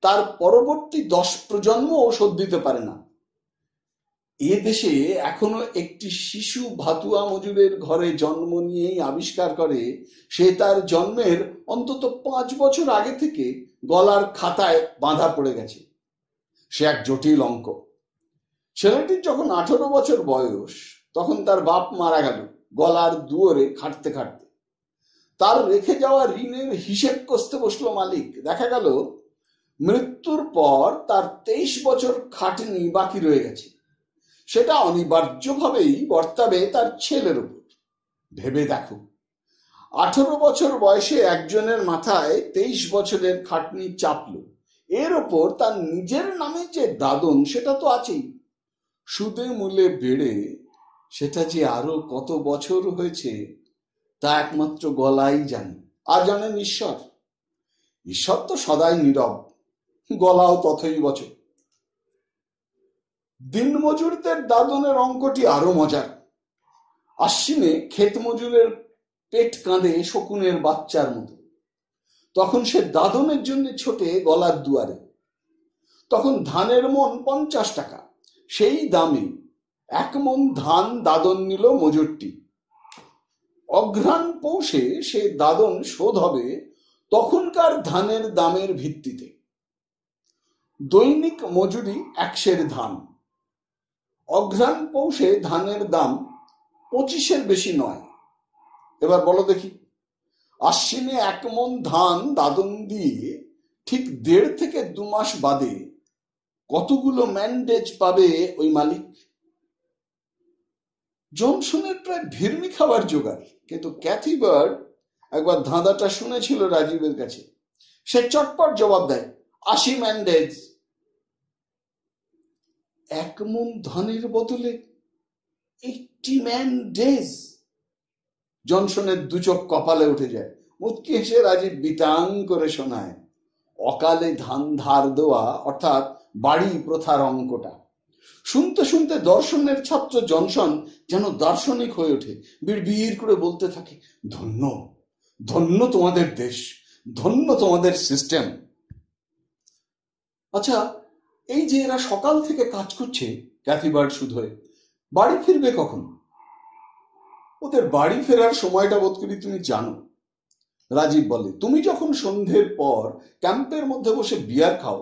তার পরবর্তী 10 প্রজন্মও শোধ দিতে পারে না। এ দেশে এখনো একটি শিশু ভাতুয়া মজুরের ঘরে জন্ম নিয়েই আবিষ্কার করে সে তার জন্মের অন্তত 5 বছর আগে থেকে গলার খাতায় বাঁধা পড়ে গেছে। সে এক জটিল অঙ্ক। ছেলেটির যখন 18 বছর বয়স, তখন তার বাপ মারা গেল গলার দুয়ারে খাটতে খাটতে। তার রেখে যাওয়া ঋণের হিসেব কষতে বসলো মালিক। দেখা গেল মৃত্যুর পর তার 23 বছর খাটনি বাকি রয়ে গেছে। সেটা অনিবার্যভাবেই বর্তাবে তার ছেলের উপর। ভেবে দেখো, 18 বছর বয়সে একজনের মাথায় 23 বছরের খাটনি চাপলো। এর ওপর তার নিজের নামে যে দাদন, সেটা তো আছেই। সুদে মূলে বেড়ে সেটা যে আরো কত বছর হয়েছে তা একমাত্র গলাই জানে। আর জানেন ঈশ্বর। ঈশ্বর তো সদাই নীরব, গলাও তথই বছর। দিনমজুরদের দাদনের অঙ্কটি আরো মজার। আশ্বিনে ক্ষেত মজুরের পেট কাঁদে শকুনের বাচ্চার মতো। তখন সে দাদনের জন্য ছোটে গলার দুয়ারে। তখন ধানের মন 50 টাকা। সেই দামে 1 মন ধান দাদন নিল মজুরটি। অঘ্রাণ পৌষে সে দাদন শোধ হবে তখনকার ধানের দামের ভিত্তিতে। দৈনিক মজুরি 1 সের ধান। অঘ্রাণ পৌষে ধানের দাম 25-এর বেশি নয়। এবার বলো দেখি, আশ্বিনে 1 মণ ধান দাদন দিয়ে ঠিক 1.5 থেকে 2 মাস বাদে কতগুলো ম্যান্ডেজ পাবে ওই মালিক? জনসনের প্রায় ভিড়মি খাবার জোগাড়, কিন্তু ক্যাথি বার্ড একবার ধাঁধাটা শুনেছিল রাজীবের কাছে। সে চটপট জবাব দেয়, 80 ম্যান্ডেজ। 1 মণ ধানের বদলে 80 ম্যান্ডেজ! জনসনের 2 চোখ কপালে উঠে যায়। মুচকি হেসে রাজীব বিতাং করে শোনায় অকালে ধান ধার দেওয়া অর্থাৎ বাড়ি প্রথার অঙ্কটা। শুনতে শুনতে দর্শনের ছাত্র জনসন যেন দার্শনিক হয়ে ওঠে, বিড়বিড় করে বলতে থাকে, ধন্য ধন্য তোমাদের দেশ, ধন্য তোমাদের সিস্টেম। আচ্ছা, এই যে এরা সকাল থেকে কাজ করছে ক্যাথি বার্ড শুধোয়, বাড়ি ফিরবে কখন? ওদের বাড়ি ফেরার সময়টা বোধ করি তুমি জানো। রাজীব বলে, তুমি যখন সন্ধ্যের পর ক্যাম্পের মধ্যে বসে বিয়ার খাও,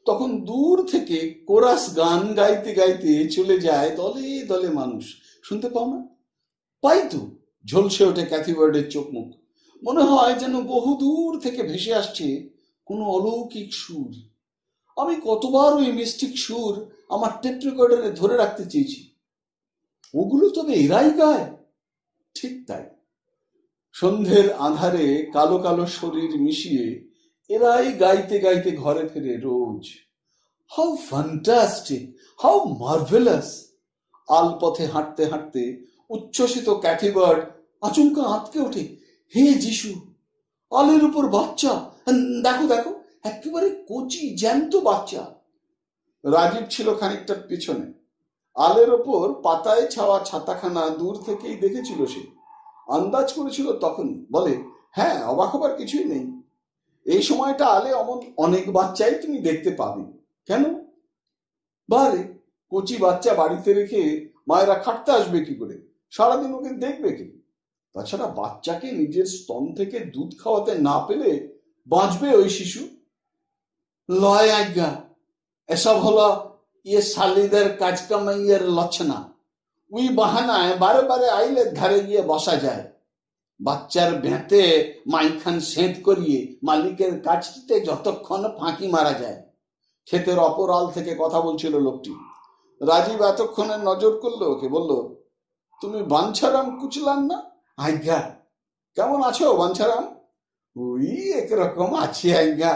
তখন দূর থেকে কোরাস গান গাইতে গাইতে চলে যায় দলে দলে মানুষ। শুনতে পাও না? পাই তো। ঝলসে ওঠে ক্যাথি বার্ডের চোখ মুখ। মনে হয় যেন বহু দূর থেকে ভেসে আসছে কোনো অলৌকিক সুর। আমি কতবার ওই মিস্টিক সুর আমার টেপ রেকর্ডারে ধরে রাখতে চেয়েছি। ওগুলো তবে এরাই গায়? ঠিক তাই। সন্ধ্যের আঁধারে কালো কালো শরীর মিশিয়ে এরাই গাইতে গাইতে ঘরে ফেরে রোজ। How fantastic, how marvellous! আলপথে হাঁটতে হাঁটতে উচ্ছ্বসিত ক্যাথি বার্ড আচমকা আঁতকে ওঠে। হে যিশু, আলের উপর বাচ্চা! দেখো দেখো, একেবারে কচি জ্যান্ত বাচ্চা। রাজীব ছিল খানিকটা পিছনে। আলের ওপর পাতায় ছাওয়া ছাতাখানা দূর থেকেই দেখেছিল সে। আন্দাজ করেছিল তখনই। বলে, হ্যাঁ, অবাক হবার কিছুই নেই। এই সময়টা আলে অমন অনেক বাচ্চাই তুমি দেখতে পাবে। কেন? বারে, কচি বাচ্চা বাড়িতে রেখে মায়েরা খাটতে আসবে কি করে? সারাদিন ওকে দেখবে কি? তাছাড়া বাচ্চাকে নিজের স্তন থেকে দুধ খাওয়াতে না পেলে বাঁচবে ওই শিশু? লয় আজ্ঞা, এসব হলো শালিদের কাজ কামাইয়ের লক্ষণা। ওই বাহানায় বারে বারে আইলের ধারে গিয়ে বসা যায়। বাচ্চার ভেঁতে মাইখান সেঁত করিয়ে মালিকের কাছটিতে যতক্ষণ ফাঁকি মারা যায়। ক্ষেতের অপর আল থেকে কথা বলছিল লোকটি। রাজীব এতক্ষণে নজর করলো ওকে, বলল, তুমি বাঞ্ছারাম কুচলান না? আজ্ঞা। কেমন আছো বাঞ্ছারাম? ওই একরকম আছি আজ্ঞা,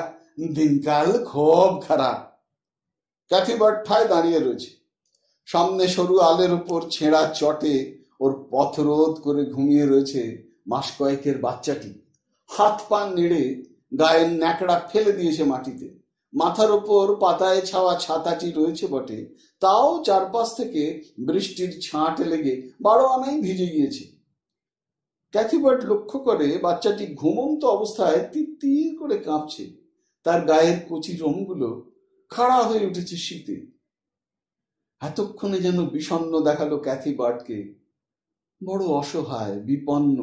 দিনকাল খুব খারাপ। ক্যাথি বার্ড ঠায় দাঁড়িয়ে রয়েছে। সামনে সরু আলের উপর ছেঁড়া চটে ওর পথরোধ করে ঘুমিয়ে রয়েছে মাস কয়েকের বাচ্চাটি। হাত পা নেড়ে গায়ের ন্যাকড়া ফেলে দিয়েছে মাটিতে। মাথার ওপর পাতায় ছাওয়া ছাতাটি রয়েছে বটে, তাও চারপাশ থেকে বৃষ্টির ছাঁটে লেগে 12 আনাই ভিজে গিয়েছে। ক্যাথি বার্ড লক্ষ্য করে বাচ্চাটি ঘুমন্ত অবস্থায় তিত্তির করে কাঁপছে। তার গায়ের কচি রোমগুলো খাড়া হয়ে উঠেছে শীতে। এতক্ষণে যেন বিষণ্ণ দেখালো ক্যাথি বার্ডকে। বড় অসহায়, বিপন্ন।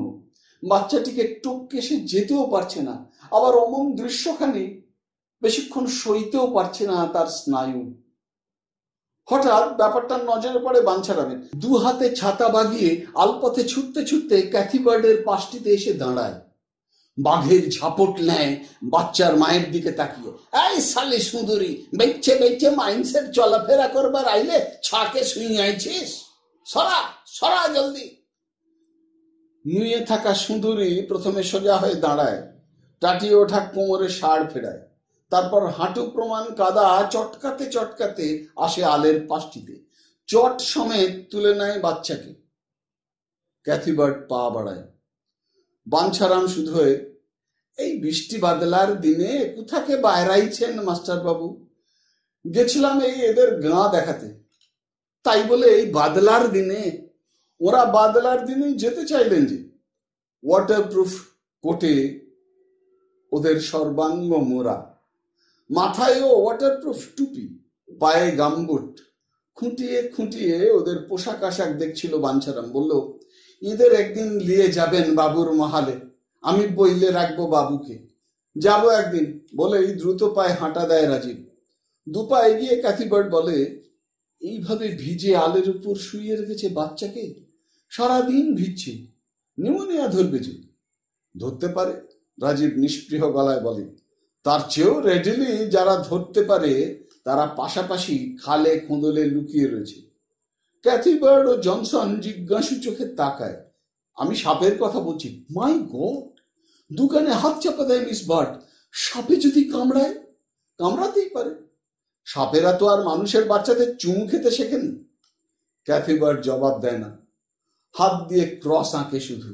বাচ্চাটিকে টপকে সে যেতেও পারছে না, আবার অমন দৃশ্যখানি বেশিক্ষণ সইতেও পারছে না তার স্নায়ু। হঠাৎ ব্যাপারটার নজরে পড়ে বাঞ্ছারামের। 2 হাতে ছাতা বাগিয়ে আলপথে ছুটতে ছুটতে ক্যাথি বার্ডের পাশটিতে এসে দাঁড়ায়। বাঘের ঝাপট নেয় বাচ্চার মায়ের দিকে তাকিয়ে। এই শালি সুন্দরী, বেচে বেচে মাইন্সের চলাফেরা করবার আইলে ছাকে শুই আইছিস? সরা সরা জলদি। নুয়ে থাকা সুন্দরী প্রথমে সোজা হয়ে দাঁড়ায়, টাটিয়ে ওঠা কোমরে ষাঁড় ফেরায়। তারপর হাঁটু প্রমাণ কাদা চটকাতে চটকাতে আসে আলের পাশটিতে। চট সমেত তুলে নেয় বাচ্চাকে। ক্যাথি বার্ড পা বাড়ায়। বাঞ্ছারাম শুধু হয়ে, এই বৃষ্টি বাদলার দিনে কোথাকে বাইরাইছেন মাস্টার বাবু? গেছিলাম এই এদের গাঁ দেখাতে। তাই বলে এই বাদলার দিনে? ওরা বাদলার দিনে যেতে চাইলেন যে। ওয়াটারপ্রুফ কোটে ওদের সর্বাঙ্গ মোড়া, মাথায়ও ওয়াটারপ্রুফ টুপি, পায়ে গামবুট। খুঁটিয়ে খুঁটিয়ে ওদের পোশাক আশাক দেখছিল বাঞ্ছারাম। বলল, ঈদের একদিন নিয়ে যাবেন বাবুর মহালে, আমি বইলে রাখবো বাবুকে। যাব একদিন বলেই দ্রুত পায়ে হাঁটা দেয় রাজীব। 2 পা এগিয়ে ক্যাথি বার্ড বলে, এইভাবে ভিজে আলের উপর শুইয়ে রেখেছে বাচ্চাকে, সারাদিন ভিজছে, নিউমোনিয়া ধরবে যে। ধরতে পারে, রাজীব নিষ্পৃহ গলায় বলে। তার চেয়েও রেডিলি যারা ধরতে পারে তারা পাশাপাশি খালে খোঁদলে লুকিয়ে রয়েছে। ক্যাথি বার্ড ও জনসন জিজ্ঞাসু চোখে তাকায়। আমি সাপের কথা বলছি। মাই গড! দোকানে হাত চাপা দেয় মিস বার্ড। সাপে যদি কামড়ায়? কামড়াতেই পারে, সাপেরা তো আর মানুষের বাচ্চাদের চুমু খেতে শেখেনি। ক্যাথি বার্ড জবাব দেয় না, হাত দিয়ে ক্রস আঁকে শুধু।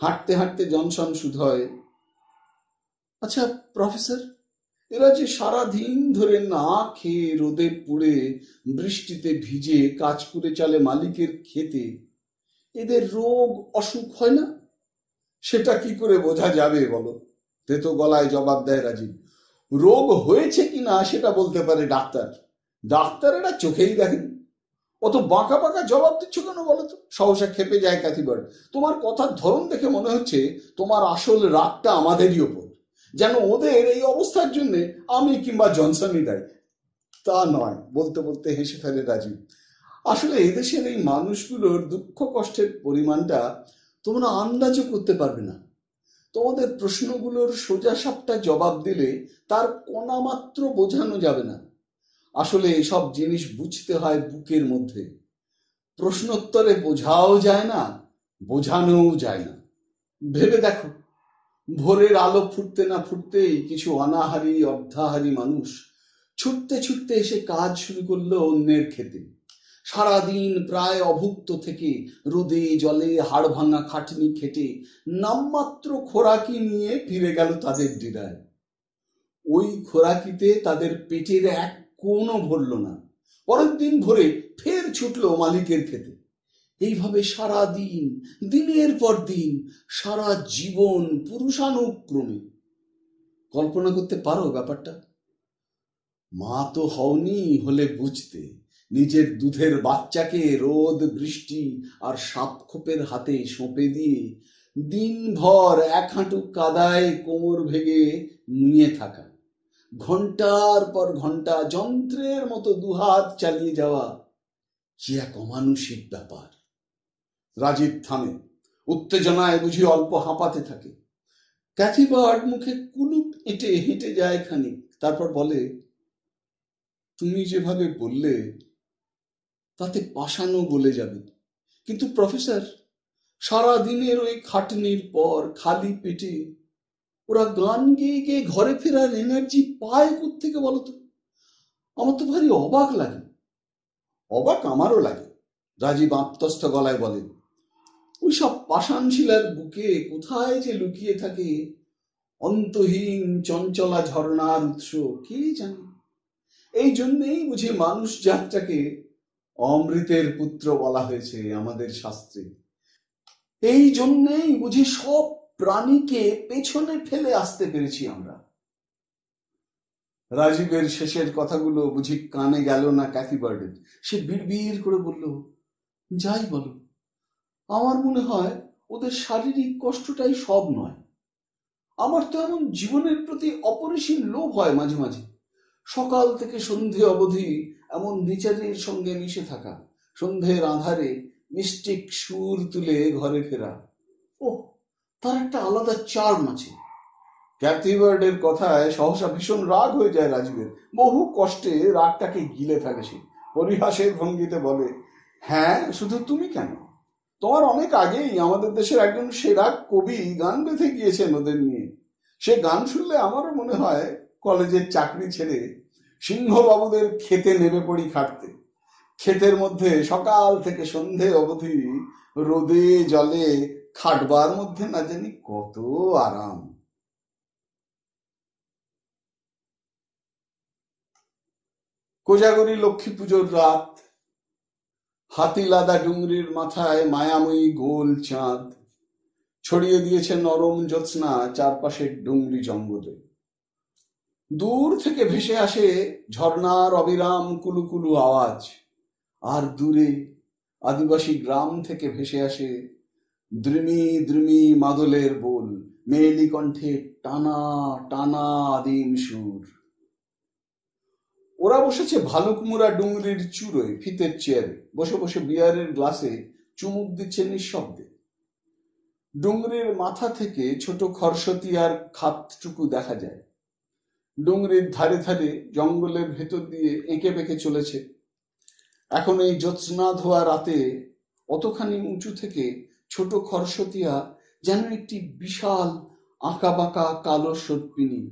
হাঁটতে হাঁটতে জনসন শুধোয়, আচ্ছা প্রফেসর, এরা যে সারা দিন ধরে না খেয়ে রোদে পুড়ে বৃষ্টিতে ভিজে কাজ করে চলে মালিকের খেতে, এদের রোগ অসুখ হয় না? সেটা কি করে বোঝা যাবে বলো? তেতো গলায় জবাব দেয় রাজীব। রোগ হয়েছে কিনা সেটা বলতে পারে ডাক্তার। ডাক্তারেরা চোখেই দেখেন। অত বাঁকা বাঁকা জবাব দিচ্ছ কেন বলো তো? সহসা খেপে যায় ক্যাথি বার্ড। তোমার কথার ধরন দেখে মনে হচ্ছে তোমার আসল রাগটা আমাদেরই ওপর, যেন ওদের এই অবস্থার জন্য আমি কিংবা জনসনই দায়ী। তা নয়, বলতে বলতে হেসে ফেলে রাজীব। আসলে এদেশের এই মানুষগুলোর দুঃখ কষ্টের পরিমাণটা তোমরা আন্দাজও করতে পারবে না। তোমাদের প্রশ্নগুলোর সোজা সাপটা জবাব দিলে তার কণা মাত্র বোঝানো যাবে না। আসলে এসব জিনিস বুঝতে হয় বুকের মধ্যে। প্রশ্নোত্তরে বোঝাও যায় না, বোঝানোও যায় না। ভেবে দেখো, ভোরের আলো ফুটতে না ফুটতেই কিছু অনাহারী অর্ধাহারী মানুষ ছুটতে ছুটতে এসে কাজ শুরু করলো অন্যের খেতে। সারাদিন প্রায় অভুক্ত থেকে রোদে জলে হাড় ভাঙা খাটনি খেটে নামমাত্র খোরাকি নিয়ে ফিরে গেল তাদের ডেরায়। ওই খোরাকিতে তাদের পেটের এক কোণও ভরল না। পরের দিন ভোরে ফের ছুটলো মালিকের খেতে। এইভাবে সারা দিন, দিনের পর দিন, সারা জীবন পুরুষানুক্রমে। কল্পনা করতে পারো ব্যাপারটা? মা তো হওনি, হলে বুঝতে। নিজের দুধের বাচ্চাকে রোদ বৃষ্টি আর সাপখোপের হাতে সঁপে দিয়ে দিনভর এক হাঁটু কাদায় কোমর ভেঙে নুয়ে থাকা, ঘন্টার পর ঘন্টা যন্ত্রের মতো দুহাত চালিয়ে যাওয়া, কি এক অমানুষিক ব্যাপার। রাজীব থামে, উত্তেজনায় বুঝি অল্প হাঁপাতে থাকে। ক্যাথি বার্ড মুখে কুলুপ এঁটে হেঁটে যায় খানিক, তারপর বলে, তুমি যেভাবে বললে তাতে পাষাণও গলে যাবে। কিন্তু প্রফেসর, সারা দিনের ওই খাটনির পর খালি পেটে ওরা গান গেয়ে গেয়ে ঘরে ফেরার এনার্জি পায় কোত্থেকে বলো তো? আমার তো ভারী অবাক লাগে। অবাক আমারও লাগে, রাজীব আত্মস্থ গলায় বলে। ওই সব পাষাণ শিলার বুকে কোথায় যে লুকিয়ে থাকে অন্তহীন চঞ্চলা ঝর্ণার উৎস, কে জানে। এই জন্যেই বুঝি মানুষ জাতটাকে অমৃতের পুত্র বলা হয়েছে আমাদের শাস্ত্রে। এই জন্যেই বুঝি সব প্রাণীকে পেছনে ফেলে আসতে পেরেছি আমরা। রাজীবের শেষের কথাগুলো বুঝি কানে গেল না ক্যাথি বার্ডের। সে বিড়বিড় করে বলল, যাই বলো, আমার মনে হয় ওদের শারীরিক কষ্টটাই সব নয়। আমার তো এমন জীবনের প্রতি অপরিসীম লোভ হয় মাঝে মাঝে। সকাল থেকে সন্ধে অবধি এমন বিচারের সঙ্গে মিশে থাকা, সন্ধ্যের আঁধারে মিস্টিক সুর তুলে ঘরে ফেরা, ও তার একটা আলাদা চার্ম আছে। ক্যাথি বার্ডের কথায় সহসা ভীষণ রাগ হয়ে যায় রাজীবের। বহু কষ্টে রাগটাকে গিলে ফেলে সে। পরিহাসের ভঙ্গিতে বলে, হ্যাঁ, শুধু তুমি কেন, তোমার অনেক আগেই আমাদের দেশের একজন সেরা কবি গান বেঁধে গিয়েছেন ওদের নিয়ে। সে গান শুনলে আমারও মনে হয় কলেজের চাকরি ছেড়ে সিংহবাবুদের খেতে নেমে পড়ি খাটতে। ক্ষেতের মধ্যে সকাল থেকে সন্ধে অবধি রোদে জলে খাটবার মধ্যে না জানি কত আরাম। কোজাগরী লক্ষ্মী পুজোর রাত। হাতিলাদা ডুংরির মাথায় মায়াময়ী গোল চাঁদ ছড়িয়ে দিয়েছে নরম জ্যোৎস্না চারপাশের ডুংরি জঙ্গলে। দূর থেকে ভেসে আসে ঝর্ণার অবিরাম কুলুকুলু আওয়াজ। আর দূরে আদিবাসী গ্রাম থেকে ভেসে আসে দ্রিমি দ্রিমি মাদলের বোল, মেয়েলি কণ্ঠে টানা টানা আদিম সুর। ওরা বসেছে ভালুকমুড়া ডুংরির চূড়োয় ফিতের চেয়ারে, বসে বসে বিয়ারের গ্লাসে চুমুক দিচ্ছে নিঃশব্দে। ডুংরির মাথা থেকে ছোট খরসতিয়ার খাতটুকু দেখা যায়। ডুংরির ধারে ধারে জঙ্গলের ভেতর দিয়ে এঁকে বেঁকে চলেছে। এখন এই জ্যোৎস্না ধোয়া রাতে অতখানি উঁচু থেকে ছোট খরসতিয়া যেন একটি বিশাল আঁকা বাঁকা কালো সর্পিনী।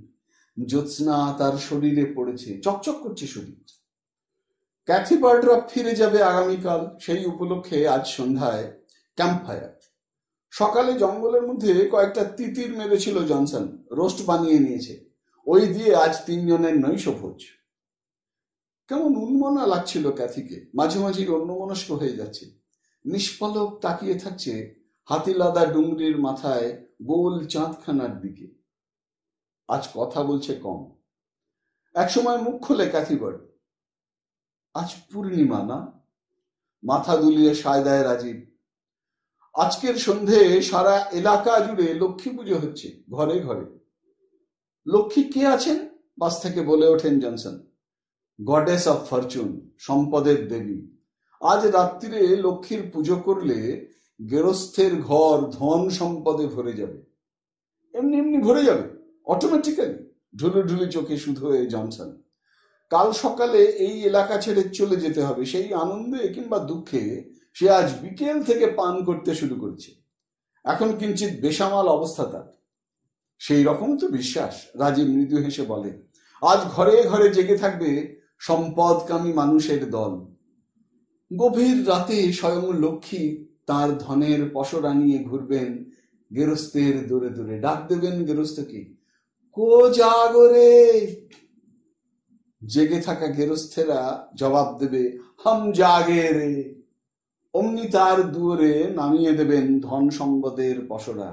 জ্যোৎস্না তার শরীরে পড়েছে, চকচক করছে শরীর। ক্যাথি বার্ডরা ফিরে যাবে আগামীকাল, সেই উপলক্ষে আজ সন্ধ্যায় ক্যাম্প ফায়ার। সকালে জঙ্গলের মধ্যে কয়েকটা তিতির মেরেছিল জনসন, রোস্ট বানিয়ে নিয়েছে। ওই দিয়ে আজ 3 জনের নৈশভোজ। কেমন উন্মনা লাগছিল ক্যাথিকে, মাঝে মাঝে অন্যমনস্ক হয়ে যাচ্ছে। নিষ্পলক তাকিয়ে থাকছে হাতিলাদা ডুংরির মাথায় গোল চাঁদখানার দিকে। আজ কথা বলছে কম। একসময় মুখ খোলে ক্যাথি বার্ড। আজ পূর্ণিমা না? মাথা দুলিয়ে সায় দেয় রাজীব। আজকের সন্ধে সারা এলাকা জুড়ে লক্ষ্মী পুজো হচ্ছে, ঘরে ঘরে। লক্ষ্মী কে আছেন? বাস থেকে বলে ওঠেন জনসন। গডেস অফ ফরচুন, সম্পদের দেবী। আজ রাত্রিরে লক্ষ্মীর পুজো করলে গেরস্থের ঘর ধন সম্পদে ভরে যাবে। এমনি এমনি ভরে যাবে, অটোমেটিক্যালি। ঢুলু ঢুলু চোখে শুধু হয়ে জনসন। কাল সকালে এই এলাকা ছেড়ে চলে যেতে হবে, সেই আনন্দে কিংবা দুঃখে সে আজ বিকেল থেকে পান করতে শুরু করেছে। এখন কিঞ্চিত বেসামাল অবস্থা তার। সেই রকম তো বিশ্বাস। রাজীব মৃদু হেসে বলে, আজ ঘরে ঘরে জেগে থাকবে সম্পদকামী মানুষের দল। গভীর রাতে স্বয়ং লক্ষ্মী তার ধনের পসরা নিয়ে ঘুরবেন গেরস্থের দূরে দূরে। ডাক দেবেন গেরস্থকে, কো জাগরে। জেগে থাকা গেরস্থেরা জবাব দেবে, হাম জাগে রে। অমনি তার দুয়ারে নামিয়ে দেবেন ধন সম্পদের পসরা।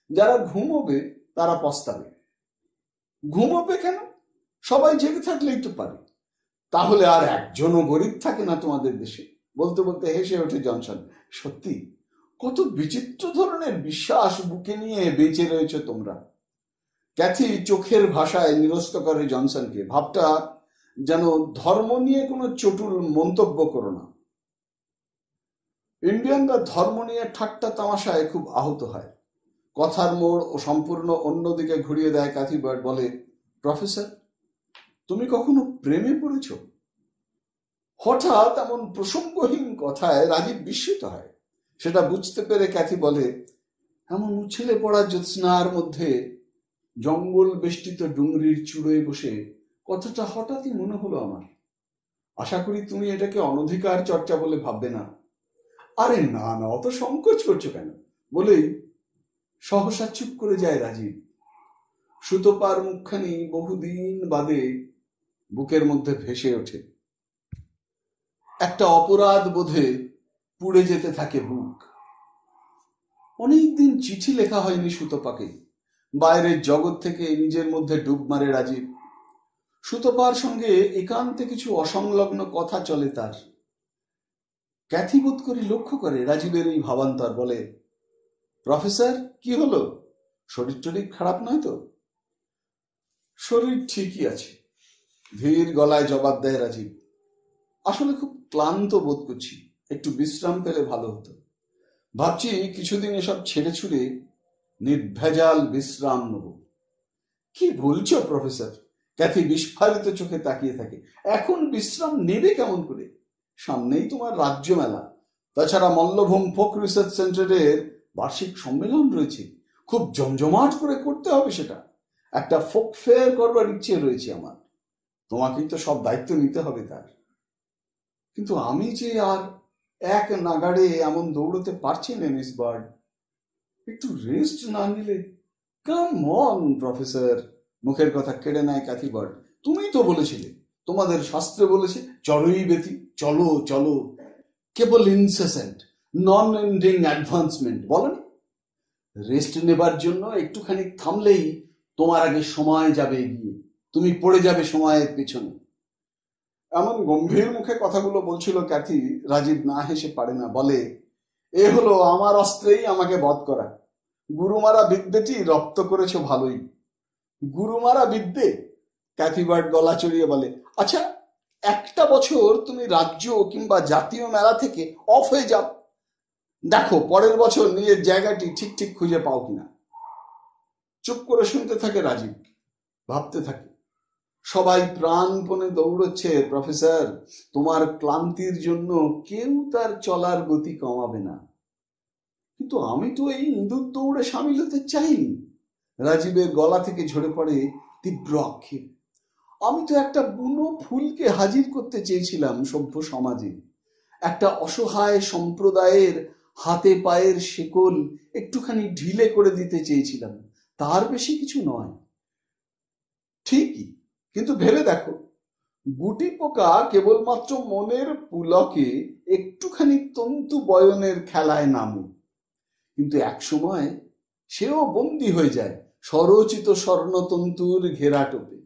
যারা ঘুমোবে তারা পস্তাবে। ঘুমোবে কেন? সবাই জেগে থাকলেই তো পারে। তাহলে আর একজনও গরিব থাকে না তোমাদের দেশে। বলতে বলতে হেসে ওঠে জনসন। সত্যি কত বিচিত্র ধরনের বিশ্বাস বুকে নিয়ে বেঁচে রয়েছে তোমরা। ক্যাথি চোখের ভাষায় নিরস্ত করে জনসনকে। ভাবটা যেন ধর্ম নিয়ে কোনো চটুল মন্তব্য করো না। ইন্ডিয়ানরা ধর্ম নিয়ে ঠাট্টা তামাশায় খুব আহত হয়। কথার মোড় ও সম্পূর্ণ অন্যদিকে ঘুরিয়ে দেয় ক্যাথি বার্ড। বলে, প্রফেসর, তুমি কখনো প্রেমে পড়েছ? হঠাৎ এমন প্রসঙ্গহীন কথায় রাজীব বিস্মিত হয়। সেটা বুঝতে পেরে ক্যাথি বলে, এমন উচ্ছেলে পড়া জ্যোৎস্নার মধ্যে জঙ্গল বেষ্টিত ডুংরির চূড়োয় বসে কথাটা হঠাৎই মনে হলো আমার। আশা করি তুমি এটাকে অনধিকার চর্চা বলে ভাববে না। আরে না না, অত সংকোচ করছো কেন? বলেই সহসা চুপ করে যায় রাজীব। সুতোপার মুখখানি বহুদিন বাদে বুকের মধ্যে ভেসে ওঠে। একটা অপরাধ বোধে পুড়ে যেতে থাকে বুক। অনেকদিন চিঠি লেখা হয়নি সুতোপাকে। বাইরের জগৎ থেকে নিজের মধ্যে ডুব মারে রাজীব। সুতোপার সঙ্গে একান্তে কিছু অসংলগ্ন কথা চলে তার। ক্যাথি বোধ করে লক্ষ্য করে রাজীবের এই ভাবান্তর। বলে, প্রফেসর, কি হলো? শরীর টরীর খারাপ নয় তো? শরীর ঠিকই আছে, ধীর গলায় জবাব দেয় রাজীব। আসলে খুব ক্লান্ত বোধ করছি, একটু বিশ্রাম পেলে ভালো হতো। ভাবছি কিছুদিন এসব ছেড়ে ছুড়ে নির্ভেজাল বিশ্রাম নেব। কি বলছো প্রফেসর? ক্যাথি বিস্ফারিত চোখে তাকিয়ে থাকে। এখন বিশ্রাম নেবে কেমন করে? সামনেই তোমার রাজ্য মেলা। তাছাড়া মল্লভূম ফোক রিসার্চ সেন্টারের বার্ষিক সম্মেলন রয়েছে। খুব জমজমাট করে করতে হবে সেটা। একটা ফোক ফেয়ার করবার ইচ্ছে রয়েছে আমার। তোমাকেই তো সব দায়িত্ব নিতে হবে তার। কিন্তু আমি যে আর এক নাগাড়ে এমন দৌড়তে পারছি না মিস বার্ড। একটু রেস্ট না নিলে। কাম অন প্রফেসর, মুখের কথা কেড়ে নেয় ক্যাথি বার্ড। তুমিই তো বলেছিলে, তোমাদের শাস্ত্রে বলেছে চড়ই বেতি, চলো চলো, কেবল ইনসেসেন্ট নন এন্ডিং অ্যাডভান্সমেন্ট, বলেনি? রেস্ট নেবার জন্য একটুখানি থামলেই তোমার আগে সময় যাবে এগিয়ে, তুমি পড়ে যাবে সময়ের পেছনে। এমন গম্ভীর মুখে কথাগুলো বলছিল ক্যাথি, রাজীব না হেসে পারে না। বলে, এ হলো আমার অস্ত্রেই আমাকে বধ করা। গুরুমারা বিদ্যেটি রপ্ত করেছ ভালোই। গুরুমারা বিদ্যে? ক্যাথি বার্ড গলা চড়িয়ে বলে, আচ্ছা, একটা বছর তুমি রাজ্য কিংবা জাতীয় মেলা থেকে অফ হয়ে যাও, দেখো পরের বছর নিজের জায়গাটি ঠিক ঠিক খুঁজে পাও কিনা। চুপ করে শুনতে থাকে রাজীব, ভাবতে থাকে। সবাই প্রাণপণে দৌড়চ্ছে প্রফেসর, তোমার ক্লান্তির জন্য কেউ তার চলার গতি কমাবে না। কিন্তু আমি তো এই ইঁদুর দৌড়ে সামিল হতে চাইনি। রাজীবের গলা থেকে ঝরে পড়ে তীব্র আক্ষেপ। আমি তো একটা বুনো ফুলকে হাজির করতে চেয়েছিলাম সভ্য সমাজে, একটা অসহায় সম্প্রদায়ের হাতে পায়ের শেকল একটুখানি ঢিলে করে দিতে চেয়েছিলাম, তার বেশি কিছু নয়। ঠিকই, কিন্তু ভেবে দেখো, গুটি পোকা কেবলমাত্র মনের পুলকে একটুখানি তন্তু বয়নের খেলায় নামে, কিন্তু একসময় সেও বন্দী হয়ে যায় স্বরচিত স্বর্ণতন্তুর ঘেরাটোপে,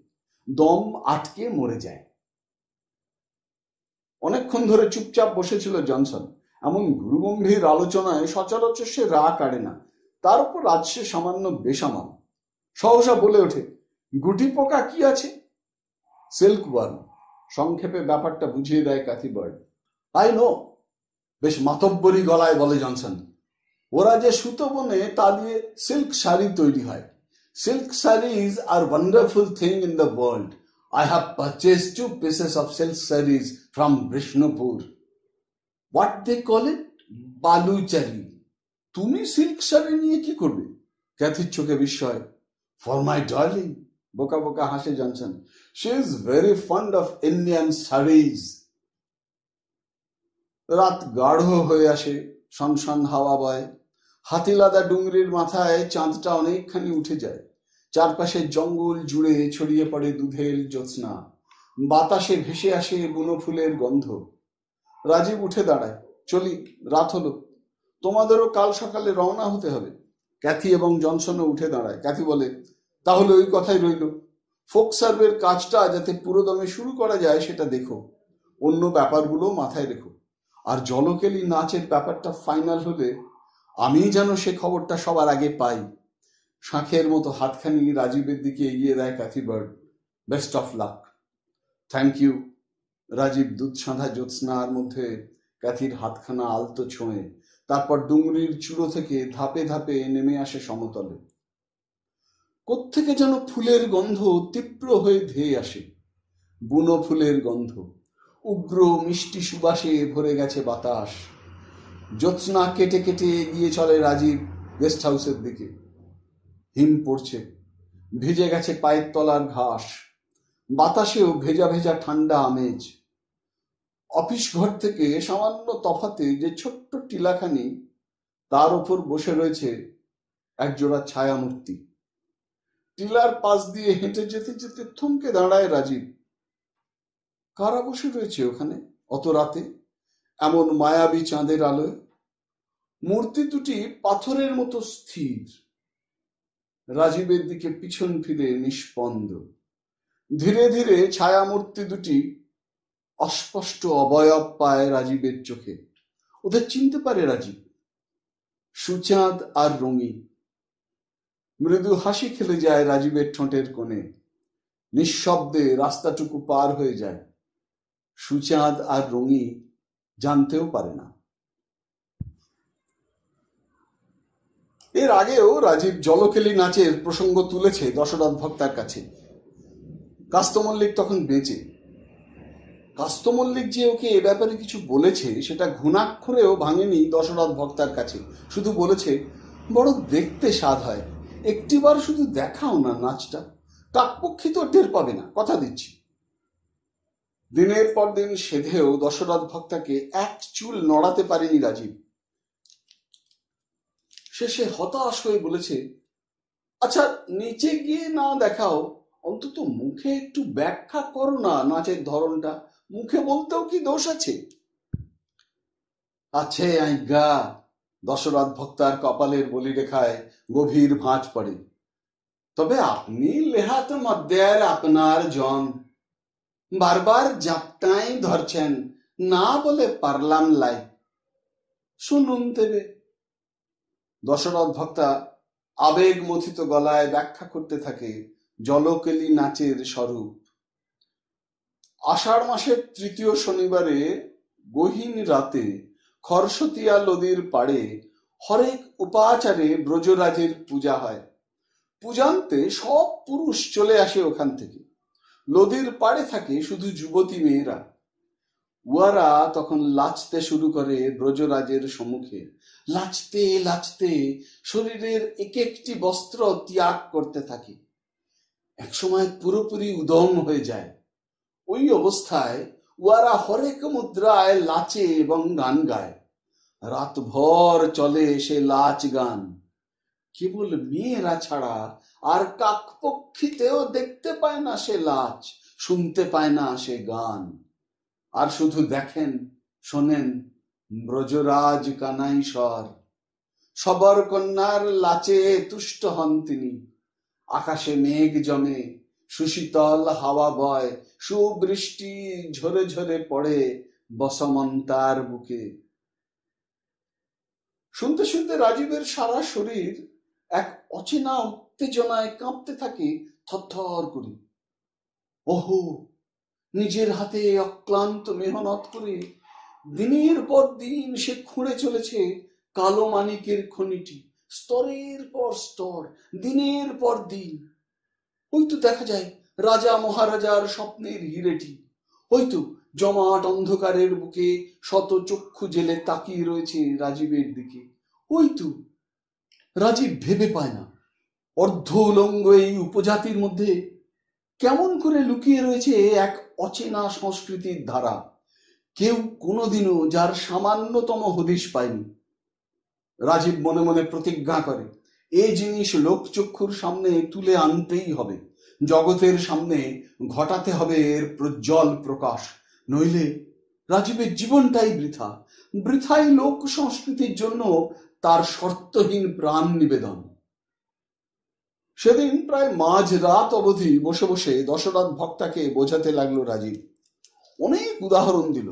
দম আটকে মরে যায়। অনেকক্ষণ ধরে চুপচাপ বসেছিল জনসন। এমন গুরুগম্ভীর আলোচনায় সচরাচর সে রাগ কাড়ে না, তার উপর আজ সে সামান্য বেসামাল। সহসা বলে ওঠে, গুটি পোকা কি আছে? সিল্কওয়ার্ম, সংক্ষেপে ব্যাপারটা বুঝিয়ে দেয় ক্যাথি বার্ড। আই নো, বেশ মাতব্বরি গলায় বলে জনসন। ওরা যে সুতো বনে তা দিয়ে সিল্ক শাড়ি তৈরি হয়। Silk saris are wonderful thing in the world. I have purchased 2 pieces of silk sarees from Vishnupur. What they call it? Baluchari. তুমি সিল্ক শাড়ি নিয়ে কি করবে? ক্যাথির চোখে বিস্ময়। For my darling, বোকা বোকা হাসে Johnson. She is very fond of Indian sarees. রাত গাঢ় হয়ে আসে, সনসন হাওয়া বয়। হাতিলাদা ডুংরির মাথায় চাঁদটা অনেকখানি উঠে যায়। চারপাশের জঙ্গল জুড়ে ছড়িয়ে পড়ে দুধেল জ্যোৎস্না। বাতাসে ভেসে আসে বুনো ফুলের গন্ধ। রাজীব উঠে দাঁড়ায়। চলি, রাত হলো, তোমাদেরও কাল সকালে রওনা হতে হবে। ক্যাথি এবং জনসনও উঠে দাঁড়ায়। ক্যাথি বলে, তাহলে ওই কথাই রইল, ফোক সার্ভের কাজটা যাতে পুরোদমে শুরু করা যায় সেটা দেখো, অন্য ব্যাপারগুলো মাথায় রেখো। আর জলকেলি নাচের ব্যাপারটা ফাইনাল হলে আমি যেন সে খবরটা সবার আগে পাই। শাঁখের মতো হাতখানি রাজীবের দিকে এগিয়ে দেয় Kathy Bird. Best of luck. Thank you. Rajiv দুধ সাঁধা জ্যোৎস্নার মধ্যে ক্যাথির হাতখানা আলতো ছোঁয়ে, তারপর ডুংরির চূড়ো থেকে ধাপে ধাপে নেমে আসে সমতলে। কোত্থেকে যেন ফুলের গন্ধ তীব্র হয়ে ধেয়ে আসে, বুনো ফুলের গন্ধ। উগ্র মিষ্টি সুবাসে ভরে গেছে বাতাস। জ্যোৎস্না কেটে কেটে এগিয়ে চলে রাজীব গেস্ট হাউসের দিকে। হিম পড়ছে, ভিজে গেছে পায়ের তলার ঘাস, বাতাসেও ভেজা ভেজা ঠান্ডা আমেজ। অফিস ঘর থেকে সামান্য তফাতে যে ছোট্ট টিলাখানি, তার উপর বসে রয়েছে একজোড়া ছায়ামূর্তি। টিলার পাশ দিয়ে হেঁটে যেতে যেতে থমকে দাঁড়ায় রাজীব। কারা বসে রয়েছে ওখানে অত রাতে, এমন মায়াবী চাঁদের আলোয়? মূর্তি দুটি পাথরের মতো স্থির, রাজীবের দিকে পিছন ফিরে নিষ্পন্দ। ধীরে ধীরে ছায়ামূর্তি দুটি অস্পষ্ট অবয়ব পায় রাজীবের চোখে। ওদের চিনতে পারে রাজীব। সুচাঁদ আর রঙি। মৃদু হাসি খেলে যায় রাজীবের ঠোঁটের কোণে। নিঃশব্দে রাস্তাটুকু পার হয়ে যায়। সুচাঁদ আর রঙি জানতেও পারে না। এর আগেও রাজীব জলকেলি নাচের প্রসঙ্গ তুলেছে দশরথ ভক্তার কাছে। কাস্তমল্লিক তখন বেঁচে। কাস্তমল্লিক যে ওকে এ ব্যাপারে কিছু বলেছে সেটা ঘুণাক্ষরেও ভাঙেনি দশরথ ভক্তার কাছে। শুধু বলেছে, বড় দেখতে স্বাদ হয়, একটিবার শুধু দেখাও না নাচটা, কাকপক্ষী তো টের পাবে না, কথা দিচ্ছি। দিনের পর দিন সেধেও দশরথ ভক্তাকে এক চুল নড়াতে পারেনি রাজীব। শেষে হতাশ হয়ে বলেছে, আচ্ছা নিচে গিয়ে না দেখাও, অন্তত মুখে একটু ব্যাখ্যা করো না নাচের ধরনটা, মুখে বলতেও কি দোষ আছে? আছে আজ্ঞা। দশরথ ভক্তার কপালের বলিরেখায় গভীর ভাঁজ পড়ে। তবে আপনি লেহাত মধ্যের আপনার জন, বারবার জাপটাই ধরছেন, না বলে পারলাম লাই। শুনুন তেবে। দশরথ ভক্তা আবেগ মথিত গলায় ব্যাখ্যা করতে থাকে জলকেলি নাচের স্বরূপ। আষাঢ় মাসের তৃতীয় শনিবারে গহীন রাতে খরস্বতিয়া নদীর পাড়ে হরেক উপাচারে ব্রজরাজের পূজা হয়। পূজান্তে সব পুরুষ চলে আসে ওখান থেকে। নদীর পাড়ে থাকে শুধু যুবতী মেয়েরা। উহারা তখন লাচতে শুরু করে ব্রজরাজের সম্মুখে। লাচতে লাচতে শরীরের এক একটি বস্ত্র ত্যাগ করতে থাকে। একসময় পুরোপুরি উদম হয়ে যায়। ওই অবস্থায় উহারা হরেক মুদ্রায় লাচে এবং গান গায়। রাতভর চলে সে লাচ গান। কেবল মেয়েরা ছাড়া আর কাকপক্ষীতেও দেখতে পায় না সে লাচ, শুনতে পায় না সে গান। আর শুধু দেখেন, শোনেন ব্রজরাজ কানাইশ্বর। সবর কন্যার লাচে তুষ্ট হন তিনি। আকাশে মেঘ জমে, সুশীতল হাওয়া বয়, সুবৃষ্টি ঝরে ঝরে পড়ে বসমন্তার বুকে। শুনতে শুনতে রাজীবের সারা শরীর এক অচেনা উত্তেজনায় কাঁপতে থাকে থরথর করে। ওহো, নিজের হাতে অক্লান্ত মেহনত করে দিনের পর দিন সে খুঁড়ে চলেছে কালো মানিকের খনিটি, স্তরের পর স্তর, দিনের পর দিন। ওই তো দেখা যায় রাজা মহারাজার স্বপ্নের হিরেটি। ওই তো জমাট অন্ধকারের বুকে শত চক্ষু জেলে তাকিয়ে রয়েছে রাজীবের দিকে। ওই তো রাজীব ভেবে পায় না, অর্ধ উলঙ্গ এই উপজাতির মধ্যে কেমন করে লুকিয়ে রয়েছে এক অচেনা সংস্কৃতির ধারা, কেউ কোনোদিনও যার সামান্যতম হদিশ পায়নি। রাজীব মনে মনে প্রতিজ্ঞা করে, এ জিনিস লোকচক্ষুর সামনে তুলে আনতেই হবে, জগতের সামনে ঘটাতে হবে এর প্রজ্জ্বল প্রকাশ, নইলে রাজীবের জীবনটাই বৃথা, বৃথাই লোক সংস্কৃতির জন্য তার শর্তহীন প্রাণ নিবেদন। সেদিন প্রায় মাঝ রাত অবধি বসে বসে দশরথ ভক্তাকে বোঝাতে লাগলো রাজীব। অনেক উদাহরণ দিল।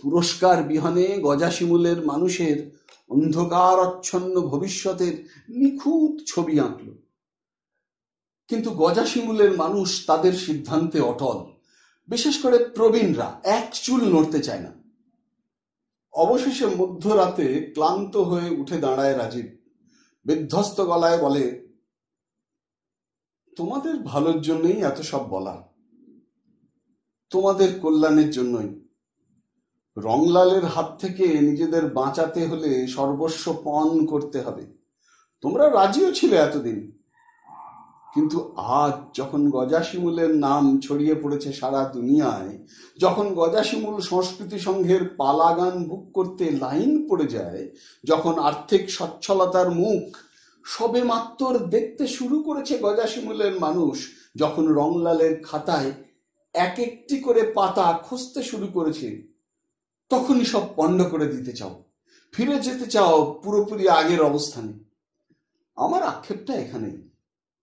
পুরস্কার বিহনে গজাশিমুলের মানুষের অন্ধকারাচ্ছন্ন ভবিষ্যতের নিখুঁত ছবি আঁকল। কিন্তু গজাশিমুলের মানুষ তাদের সিদ্ধান্তে অটল। বিশেষ করে প্রবীণরা এক চুল নড়তে চায় না। অবশেষে মধ্যরাতে ক্লান্ত হয়ে উঠে দাঁড়ায় রাজীব। বিধ্বস্ত গলায় বলে, তোমাদের ভালোর জন্যই এত সব বলা, তোমাদের কল্যাণের জন্যই। রংলালের হাত থেকে নিজেদের বাঁচাতে হলে সর্বস্ব পণ করতে হবে। তোমরা রাজিও ছিলে এতদিন, কিন্তু আজ যখন গজাশিমুলের নাম ছড়িয়ে পড়েছে সারা দুনিয়ায়, যখন গজাশিমুল সংস্কৃতি সংঘের পালাগান বুক করতে লাইন পড়ে যায়, যখন আর্থিক সচ্ছলতার মুখ সবে মাত্র দেখতে শুরু করেছে গজাশিমুলের মানুষ, যখন রংলালের খাতায় এক একটি করে পাতা খুঁজতে শুরু করেছে, তখনই সব পণ্ড করে দিতে চাও, ফিরে যেতে চাও পুরোপুরি আগের অবস্থানে। আমার আক্ষেপটা এখানে।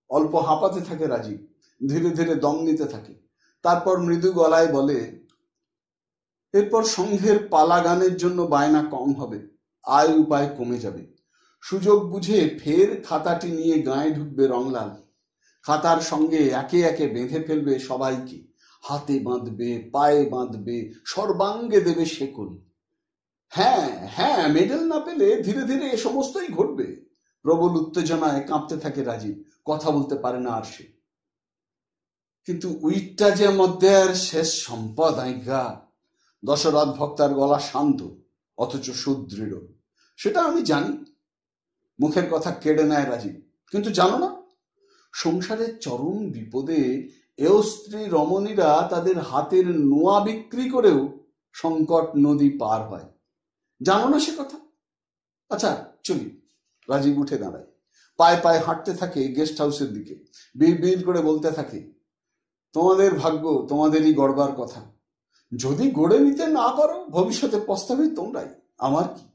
অল্প হাঁপাতে থাকে রাজীব, ধীরে ধীরে দম নিতে থাকে। তারপর মৃদু গলায় বলে, এরপর সংঘের পালা গানের জন্য বায়না কম হবে, আয় উপায় কমে যাবে। সুযোগ বুঝে ফের খাতাটি নিয়ে গায়ে ঢুকবে রংলাল। খাতার সঙ্গে একে একে বেঁধে ফেলবে সবাইকে, হাতে বাঁধবে, পায়ে বাঁধবে, সর্বাঙ্গে দেবে শেকল। হ্যাঁ হ্যাঁ, মেডেল না পেলে ধীরে ধীরে এ সমস্তই ঘটবে। প্রবল উত্তেজনায় কাঁপতে থাকে রাজীব, কথা বলতে পারে না আর সে। কিন্তু উইটটা যে মধ্যের শেষ সম্পদ আজ্ঞা। দশরথ ভক্তার গলা শান্ত অথচ সুদৃঢ়। সেটা আমি জানি। মুখের কথা কেড়ে নেয় রাজীব। কিন্তু জানো না, সংসারের চরম বিপদে এও স্ত্রী রমণীরা তাদের হাতের নোয়া বিক্রি করেও সংকট নদী পার হয়। জানো না সে কথা? আচ্ছা চলি। রাজীব উঠে দাঁড়ায়, পায়ে পায়ে হাঁটতে থাকে গেস্ট হাউসের দিকে। বিড় বিড় করে বলতে থাকে, তোমাদের ভাগ্য, তোমাদেরই গড়বার কথা। যদি গড়ে নিতে না পারো, ভবিষ্যতে পস্তাবে তোমরাই, আমার কি।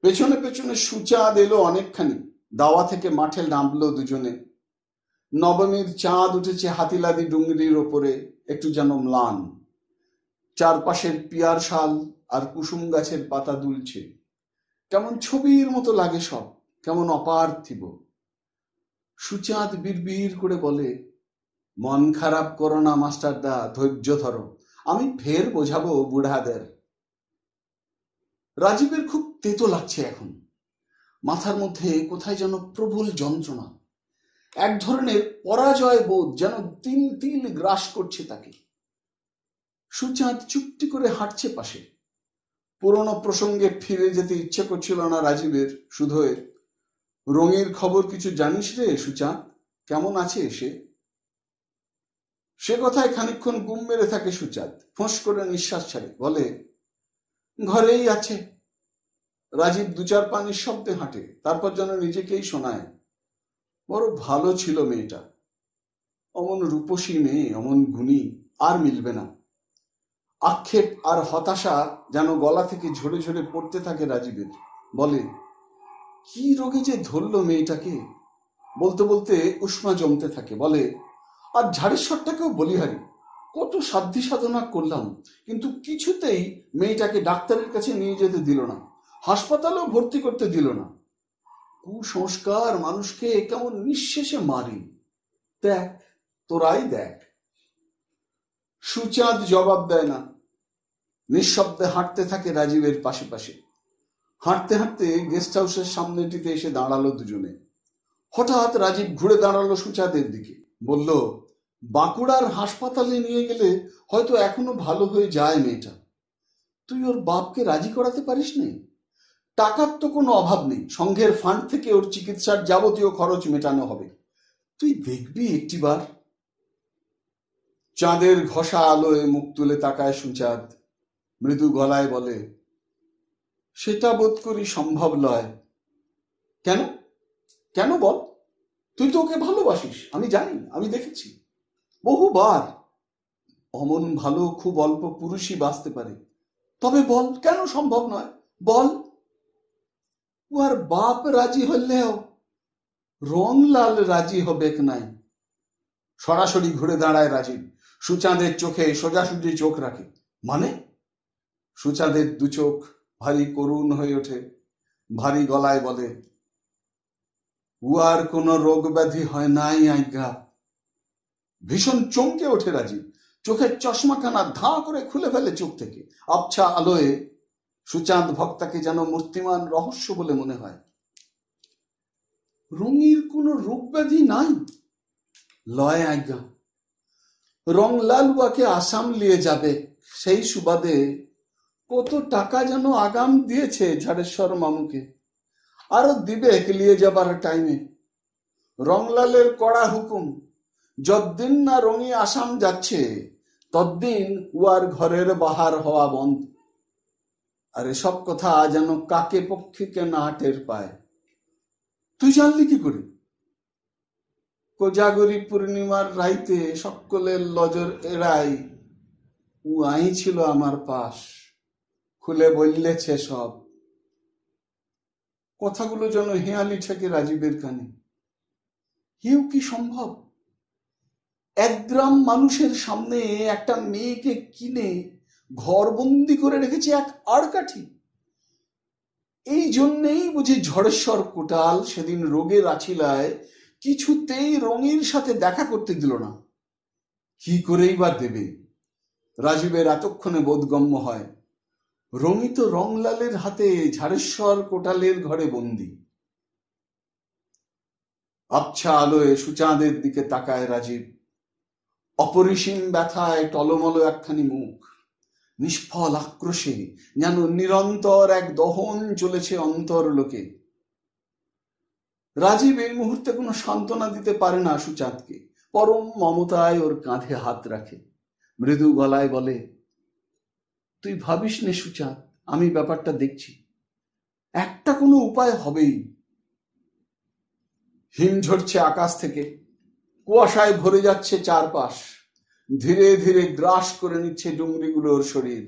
পেছনে পেছনে সুচাঁদ এলো অনেকখানি। দাওয়া থেকে মাঠে নামলো দুজনে। নবমীর চাঁদ উঠেছে হাতিলাদি ডুংরির ওপরে, একটু যেন ম্লান। চারপাশের পিয়ার শাল আর কুসুম গাছের পাতা দুলছে। কেমন ছবির মতো লাগে সব, কেমন অপার্থিব। সুচাঁদ বিড়বিড় করে বলে, মন খারাপ করো না মাস্টারদা, ধৈর্য ধরো, আমি ফের বোঝাবো বুড়াদের। রাজীবের খুব তেতো লাগছে এখন। মাথার মধ্যে কোথায় যেন প্রবল যন্ত্রণা, এক ধরনের পরাজয় বোধ যেন তিল তিল গ্রাস করছে তাকে। সুচাঁদ চুপটি করে হাঁটছে পাশে। পুরনো প্রসঙ্গে ফিরে যেতে ইচ্ছে করছিল না রাজীবের। শুধু রঙের খবর কিছু জানিস রে সুচাঁদ? কেমন আছে সে কথায় খানিকক্ষণ গুম মেরে থাকে সুচাঁদ। ফোঁস করে নিঃশ্বাস ছাড়ে, বলে, ঘরেই আছে। রাজীব দু চার পা নিঃশব্দে হাঁটে, তারপর যেন নিজেকেই শোনায়, বড় ভালো ছিল মেয়েটা, অমন রূপসী মেয়ে, অমন গুণী, আর মিলবে না। আক্ষেপ আর হতাশা যেন গলা থেকে ঝরে ঝরে পড়তে থাকে রাজীবের। বলে, কি রোগে যে ধরল মেয়েটাকে। বলতে বলতে উষ্মা জমতে থাকে। বলে, আর ঝাড়েশ্বরটাকেও বলিহারি, কত সাধ্য সাধনা করলাম, কিন্তু কিছুতেই মেয়েটাকে ডাক্তারের কাছে নিয়ে যেতে দিল না, হাসপাতালেও ভর্তি করতে দিল না। কুসংস্কার মানুষকে কেমন নিঃশেষে মারে। দেখ, তোরাই দেখ। সুচাঁদ জবাব দেয় না, নিঃশব্দে হাঁটতে থাকে রাজীবের পাশে পাশে। হাঁটতে হাঁটতে গেস্ট হাউসের সামনেটিতে এসে দাঁড়ালো দুজনে। হঠাৎ রাজীব ঘুরে দাঁড়ালো সুচাঁদের দিকে, বলল, বাঁকুড়ার হাসপাতালে নিয়ে গেলে হয়তো এখনো ভালো হয়ে যায় মেয়েটা। তুই ওর বাপকে রাজি করাতে পারিস নি? টাকার তো কোনো অভাব নেই, সংঘের ফান্ড থেকে ওর চিকিৎসার যাবতীয় খরচ মেটানো হবে। তুই দেখবি একটিবার। চাঁদের ঘষা আলোয় মুখ তুলে তাকায় সুচাঁদ, মৃদু গলায় বলে, সেটা বোধ করি সম্ভব নয়। কেন? কেন বল? তুই তো ওকে ভালোবাসিস, আমি জানি, আমি দেখেছি বহুবার। অমন ভালো খুব অল্প পুরুষই বাঁচতে পারে। তবে বল, কেন সম্ভব নয়? বল। ও আর বাপ রাজি হলেও রংলাল রাজি হবে নাই। সরাসরি ঘুরে দাঁড়ায় রাজীব, সুচাঁদের চোখে সোজাসুজি চোখ রাখে। মানে? সুচাঁদের দু চোখ ভারী করুণ হয়ে ওঠে, ভারী গলায় বলে, উয়ার কোনো রোগ ব্যাধি হয় নাই আজ্ঞা। ভীষণ চমকে ওঠে রাজীব, চোখের চশমাখানা ধাঁ করে খুলে ফেলে চোখ থেকে। আবছা আলোয় সুচাঁদ ভক্তাকে যেন মূর্তিমান রহস্য বলে মনে হয়। রঙির কোনো রোগ ব্যাধি নাই? লয় আজ্ঞা। রংলাল উয়াকে আসাম লিয়ে যাবে, সেই সুবাদে কত টাকা যেন আগাম দিয়েছে ঝাড়েশ্বর মামুকে, আরো দিবে লিয়ে যাবার টাইমে। রংলালের কড়া হুকুম, যতদিন না রঙি আসাম যাচ্ছে ততদিন উয়ার ঘরের বাহার হওয়া বন্ধ। আর এসব কথা যেন কাকে পক্ষীকে না টের পায়। তুই জানলি কি করে? কোজাগরি পূর্ণিমার রাইতে সকলের নজর এড়াই উয়াই ছিল আমার পাশ, খুলে বললেছে সব। কথাগুলো যেন হেঁয়ালি ঠেকে রাজীবের কানে। হেউ কি সম্ভব? এক গ্রাম মানুষের সামনে একটা মেয়েকে কিনে ঘরবন্দি করে রেখেছে এক আড়কাঠি। এই জন্যেই বুঝি ঝড়েশ্বর কোটাল সেদিন রোগের আছিলায় কিছুতেই রঙির সাথে দেখা করতে দিল না। কি করেই বা দেবে? রাজীবের এতক্ষণে বোধগম্য হয়, রঙি তো রংলালের হাতে ঝাড়েশ্বর কোটালের ঘরে বন্দি। আবছা আলোয় সুচাঁদের দিকে তাকায় রাজীব। অপরিসীম ব্যথায় টলমল একখানি মুখ, নিষ্ফল আক্রোশে যেন নিরন্তর এক দহন চলেছে অন্তরলোকে। রাজীব এই মুহূর্তে কোনো সান্ত্বনা দিতে পারে না সুচাঁদকে। পরম মমতায় ওর কাঁধে হাত রাখে, মৃদু গলায় বলে, তুই ভাবিস নে সুচাঁদ, আমি ব্যাপারটা দেখছি, একটা কোনো উপায় হবেই। হিম ঝরছে আকাশ থেকে, কুয়াশায় ভরে যাচ্ছে চারপাশ, ধীরে ধীরে গ্রাস করে নিচ্ছে ডুংরিগুলোর শরীর।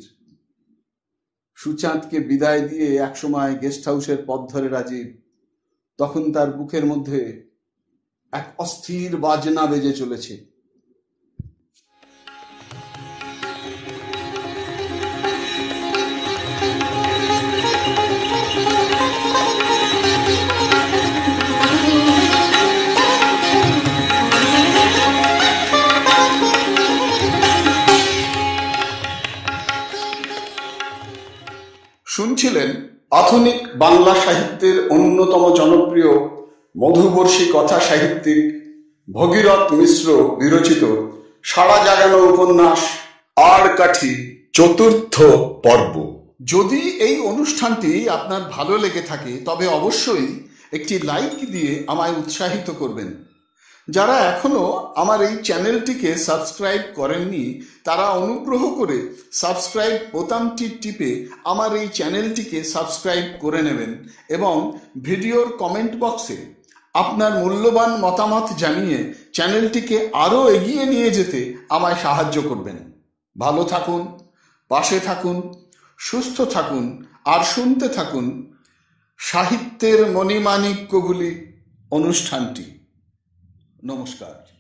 সুচাঁদকে বিদায় দিয়ে একসময় গেস্ট হাউসের পথ ধরে রাজীব, তখন তার বুকের মধ্যে এক অস্থির বাজনা বেজে চলেছে। শুনছিলেন আধুনিক বাংলা সাহিত্যের অন্যতম জনপ্রিয় মধুবর্ষী কথা সাহিত্যিক ভগীরথ মিশ্র বিরচিত সাড়া জাগানো উপন্যাস আড়কাঠি চতুর্থ পর্ব। যদি এই অনুষ্ঠানটি আপনার ভালো লেগে থাকে তবে অবশ্যই একটি লাইক দিয়ে আমায় উৎসাহিত করবেন। যারা এখনো আমার এই চ্যানেলটিকে সাবস্ক্রাইব করেননি তারা অনুগ্রহ করে সাবস্ক্রাইব বোতামটি টিপে আমার এই চ্যানেলটিকে সাবস্ক্রাইব করে নেবেন এবং ভিডিওর কমেন্ট বক্সে আপনার মূল্যবান মতামত জানিয়ে চ্যানেলটিকে আরও এগিয়ে নিয়ে যেতে আমায় সাহায্য করবেন। ভালো থাকুন, পাশে থাকুন, সুস্থ থাকুন আর শুনতে থাকুন সাহিত্যের মণিমাণিক্যগুলি অনুষ্ঠানটি। নমস্কার।